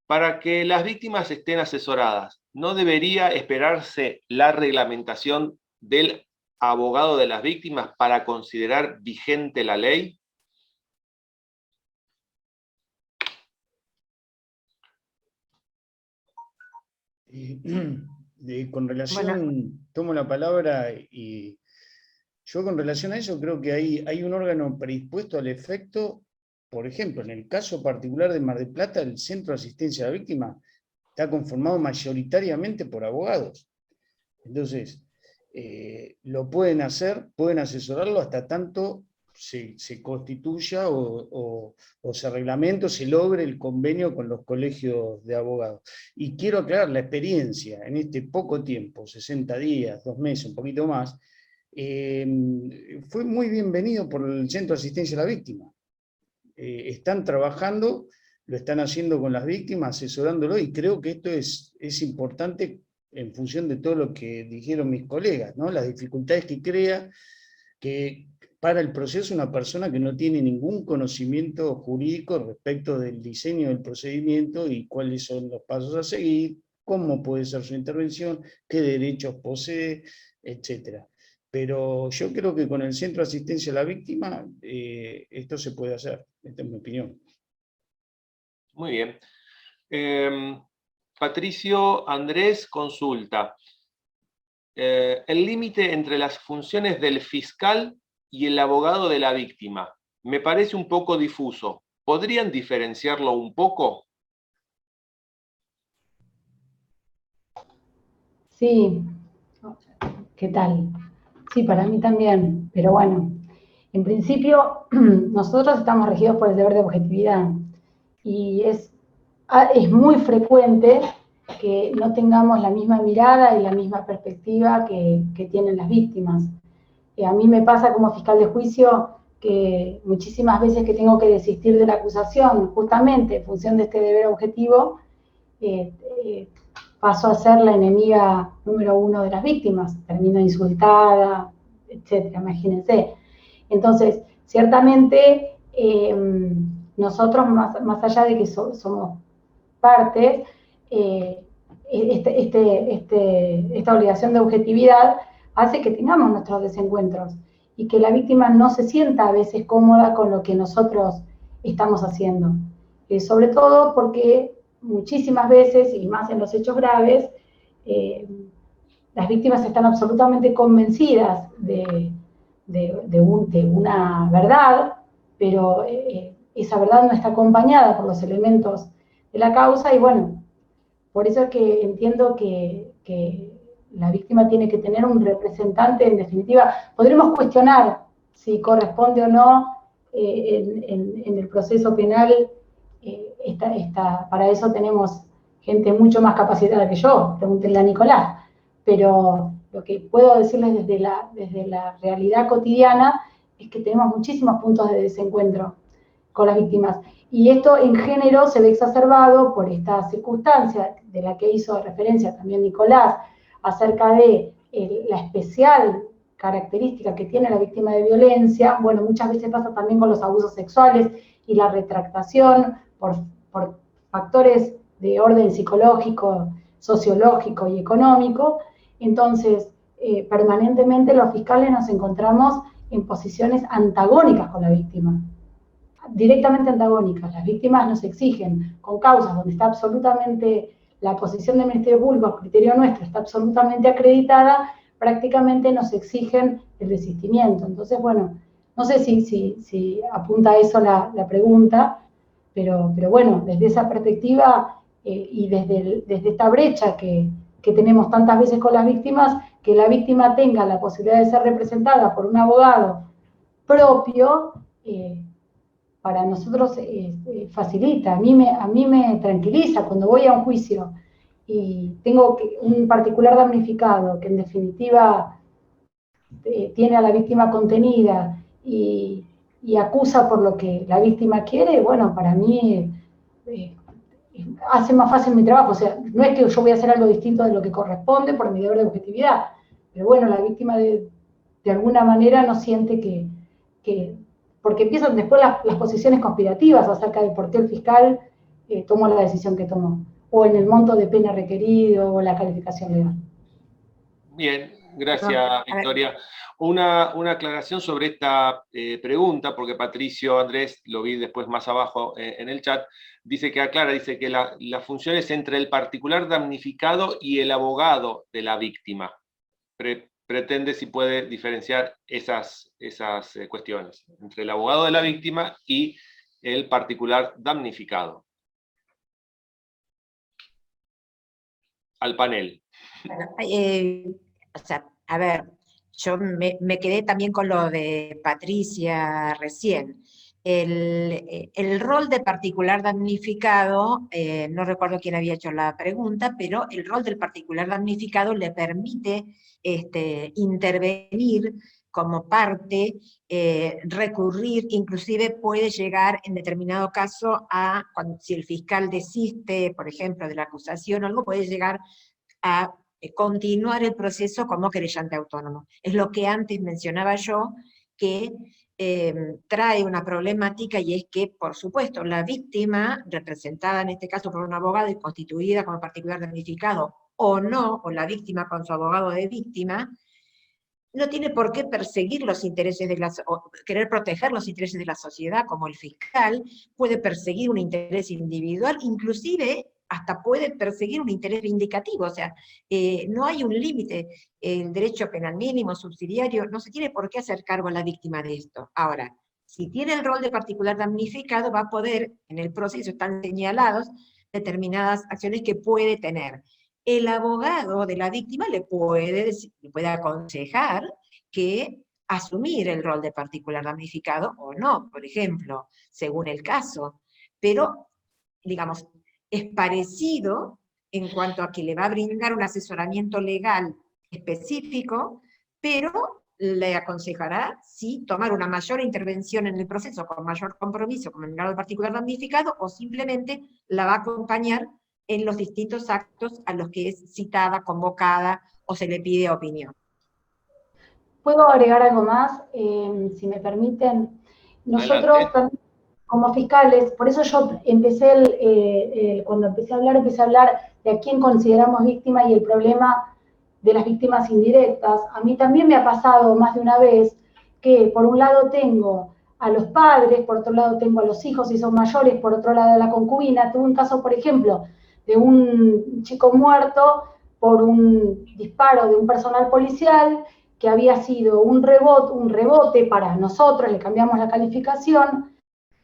para que las víctimas estén asesoradas, ¿no debería esperarse la reglamentación del abogado de las víctimas para considerar vigente la ley? Con relación, tomo la palabra, y yo con relación a eso creo que hay un órgano predispuesto al efecto. Por ejemplo, en el caso particular de Mar del Plata, el Centro de Asistencia a la Víctima está conformado mayoritariamente por abogados. Entonces, lo pueden hacer, pueden asesorarlo hasta tanto se constituya o se reglamente o se logre el convenio con los colegios de abogados. Y quiero aclarar la experiencia en este poco tiempo, 60 días, 2 meses, un poquito más, fue muy bienvenido por el Centro de Asistencia a la Víctima. Están trabajando, lo están haciendo con las víctimas, asesorándolo, y creo que esto es importante en función de todo lo que dijeron mis colegas, ¿no? Las dificultades que crea que para el proceso una persona que no tiene ningún conocimiento jurídico respecto del diseño del procedimiento y cuáles son los pasos a seguir, cómo puede ser su intervención, qué derechos posee, etc. Pero yo creo que con el Centro de Asistencia a la Víctima esto se puede hacer, esta es mi opinión. Muy bien. Patricio Andrés consulta. El límite entre las funciones del fiscal y el abogado de la víctima me parece un poco difuso. ¿Podrían diferenciarlo un poco? Sí, ¿qué tal? Sí, para mí también, pero bueno, en principio nosotros estamos regidos por el deber de objetividad y es muy frecuente que no tengamos la misma mirada y la misma perspectiva que tienen las víctimas. A mí me pasa como fiscal de juicio que muchísimas veces que tengo que desistir de la acusación, justamente en función de este deber objetivo, paso a ser la enemiga número 1 de las víctimas, termino insultada, etcétera, imagínense. Entonces, ciertamente, nosotros, más allá de que somos partes, esta obligación de objetividad hace que tengamos nuestros desencuentros y que la víctima no se sienta a veces cómoda con lo que nosotros estamos haciendo. Sobre todo porque muchísimas veces, y más en los hechos graves, las víctimas están absolutamente convencidas de una verdad, pero esa verdad no está acompañada por los elementos de la causa, y bueno, por eso es que entiendo que la víctima tiene que tener un representante. En definitiva, podremos cuestionar si corresponde o no en el proceso penal. Para eso tenemos gente mucho más capacitada que yo, pregúntenle a Nicolás, pero lo que puedo decirles desde la realidad cotidiana es que tenemos muchísimos puntos de desencuentro con las víctimas. Y esto en género se ve exacerbado por esta circunstancia de la que hizo referencia también Nicolás, acerca de la especial característica que tiene la víctima de violencia. Bueno, muchas veces pasa también con los abusos sexuales y la retractación por factores de orden psicológico, sociológico y económico. Entonces, permanentemente los fiscales nos encontramos en posiciones antagónicas con la víctima, directamente antagónicas. Las víctimas nos exigen, con causas donde está absolutamente la posición del Ministerio Público, a criterio nuestro, está absolutamente acreditada, prácticamente nos exigen el desistimiento. Entonces, bueno, no sé si apunta a eso la pregunta, pero bueno, desde esa perspectiva y desde esta brecha que tenemos tantas veces con las víctimas, que la víctima tenga la posibilidad de ser representada por un abogado propio, para nosotros facilita. A mí me tranquiliza cuando voy a un juicio y tengo un particular damnificado que en definitiva tiene a la víctima contenida y acusa por lo que la víctima quiere. Bueno, para mí hace más fácil mi trabajo. O sea, no es que yo voy a hacer algo distinto de lo que corresponde por mi deber de objetividad, pero bueno, la víctima de alguna manera no siente que porque empiezan después las posiciones conspirativas acerca de por qué el fiscal tomó la decisión que tomó, o en el monto de pena requerido, o la calificación legal. Bien, gracias, Victoria. Una aclaración sobre esta pregunta, porque Patricio Andrés, lo vi después más abajo en el chat, dice que aclara, dice que la función es entre el particular damnificado y el abogado de la víctima. Pretende si puede diferenciar esas cuestiones entre el abogado de la víctima y el particular damnificado. Al panel. Bueno, o sea, a ver, yo me quedé también con lo de Patricia recién. El rol de particular damnificado, no recuerdo quién había hecho la pregunta, pero el rol del particular damnificado le permite intervenir como parte, recurrir, inclusive puede llegar en determinado caso a, si el fiscal desiste, por ejemplo, de la acusación o algo, puede llegar a continuar el proceso como querellante autónomo. Es lo que antes mencionaba yo, que trae una problemática, y es que, por supuesto, la víctima, representada en este caso por un abogado y constituida como particular damnificado, o no, o la víctima con su abogado de víctima, no tiene por qué perseguir los intereses o querer proteger los intereses de la sociedad, como el fiscal puede perseguir un interés individual, inclusive hasta puede perseguir un interés vindicativo. O sea, no hay un límite. El derecho penal mínimo, subsidiario, no se tiene por qué hacer cargo a la víctima de esto. Ahora, si tiene el rol de particular damnificado, va a poder, en el proceso están señalados determinadas acciones que puede tener. El abogado de la víctima le puede aconsejar que asumir el rol de particular damnificado o no, por ejemplo, según el caso. Pero, digamos, es parecido en cuanto a que le va a brindar un asesoramiento legal específico, pero le aconsejará si tomar una mayor intervención en el proceso, con mayor compromiso, como en el grado de particular damnificado, o simplemente la va a acompañar en los distintos actos a los que es citada, convocada o se le pide opinión. ¿Puedo agregar algo más? Si me permiten. Nosotros también, como fiscales, por eso yo empecé, cuando empecé a hablar de a quién consideramos víctima y el problema de las víctimas indirectas. A mí también me ha pasado más de una vez que por un lado tengo a los padres, por otro lado tengo a los hijos si son mayores, por otro lado a la concubina. Tuve un caso, por ejemplo, de un chico muerto por un disparo de un personal policial que había sido un rebote para nosotros, le cambiamos la calificación.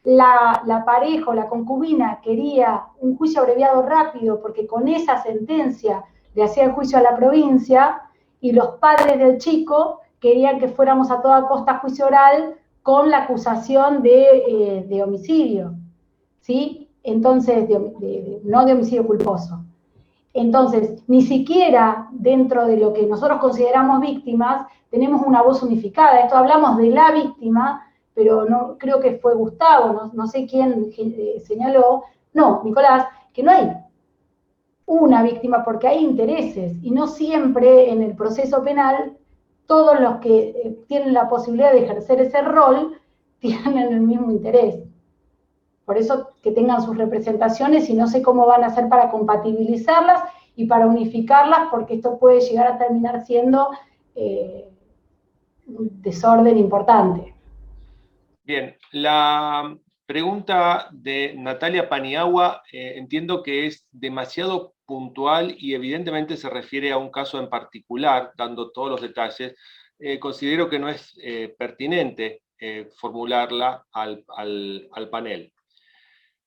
La pareja o la concubina quería un juicio abreviado rápido porque con esa sentencia le hacía el juicio a la provincia, y los padres del chico querían que fuéramos a toda costa a juicio oral con la acusación de homicidio, ¿sí? Entonces, no de homicidio culposo. Entonces, ni siquiera dentro de lo que nosotros consideramos víctimas, tenemos una voz unificada. Esto hablamos de la víctima, pero no creo que fue Gustavo, no sé quién señaló, no, Nicolás, que no hay una víctima porque hay intereses, y no siempre en el proceso penal todos los que tienen la posibilidad de ejercer ese rol tienen el mismo interés. Por eso que tengan sus representaciones, y no sé cómo van a hacer para compatibilizarlas y para unificarlas, porque esto puede llegar a terminar siendo un desorden importante. Bien, la pregunta de Natalia Paniagua entiendo que es demasiado puntual y evidentemente se refiere a un caso en particular, dando todos los detalles. Considero que no es pertinente formularla al panel.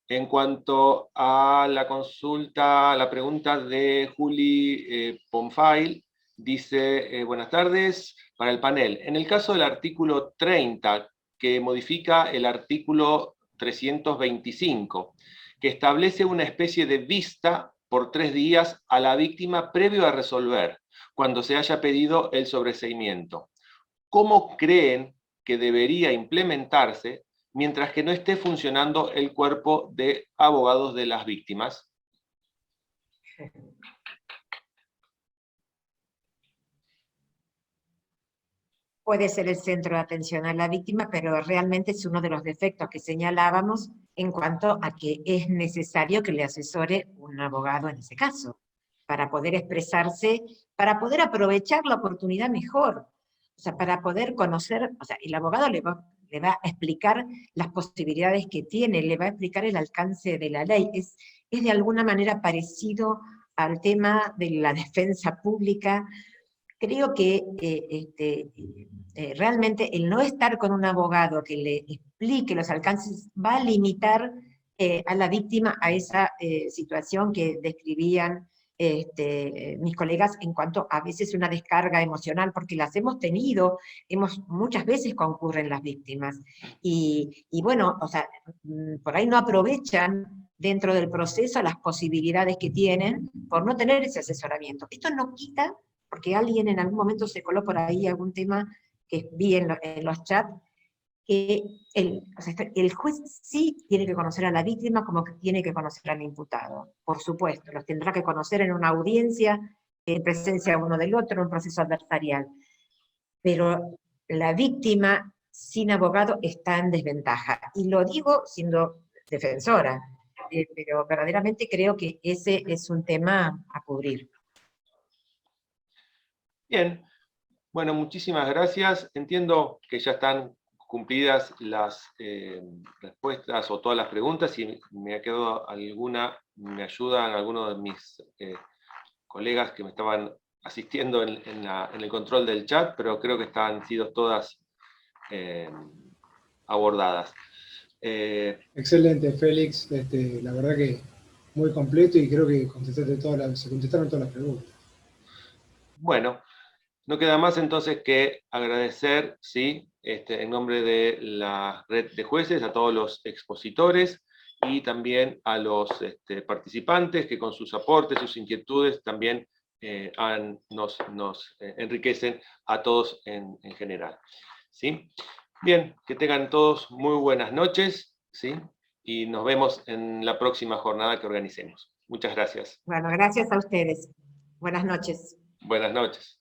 En cuanto a la consulta, la pregunta de Juli Ponfail, dice, buenas tardes, para el panel. En el caso del artículo 30, que modifica el artículo 325, que establece una especie de vista por 3 días a la víctima previo a resolver, cuando se haya pedido el sobreseimiento. ¿Cómo creen que debería implementarse mientras que no esté funcionando el cuerpo de abogados de las víctimas? Puede ser el centro de atención a la víctima, pero realmente es uno de los defectos que señalábamos en cuanto a que es necesario que le asesore un abogado en ese caso, para poder expresarse, para poder aprovechar la oportunidad mejor, o sea, para poder conocer, o sea, el abogado le va a explicar las posibilidades que tiene, le va a explicar el alcance de la ley. Es de alguna manera parecido al tema de la defensa pública. Creo que realmente el no estar con un abogado que le explique los alcances va a limitar a la víctima a esa situación que describían mis colegas en cuanto a veces una descarga emocional, porque las hemos tenido, muchas veces concurren las víctimas, y bueno, o sea, por ahí no aprovechan dentro del proceso las posibilidades que tienen por no tener ese asesoramiento. Esto no quita, porque alguien en algún momento se coló por ahí algún tema que vi en los chats, que el juez sí tiene que conocer a la víctima como que tiene que conocer al imputado, por supuesto, los tendrá que conocer en una audiencia, en presencia uno del otro, en un proceso adversarial, pero la víctima sin abogado está en desventaja, y lo digo siendo defensora, pero verdaderamente creo que ese es un tema a cubrir. Bien, bueno, muchísimas gracias. Entiendo que ya están cumplidas las respuestas o todas las preguntas. Si me ha quedado alguna, me ayudan algunos de mis colegas que me estaban asistiendo en el control del chat, pero creo que han sido todas abordadas. Excelente, Félix. La verdad que muy completo y creo que se contestaron todas las preguntas. Bueno, no queda más entonces que agradecer, ¿sí? En nombre de la red de jueces, a todos los expositores y también a los participantes que con sus aportes, sus inquietudes también nos enriquecen a todos en general, ¿sí? Bien, que tengan todos muy buenas noches, ¿sí? Y nos vemos en la próxima jornada que organicemos. Muchas gracias. Bueno, gracias a ustedes. Buenas noches. Buenas noches.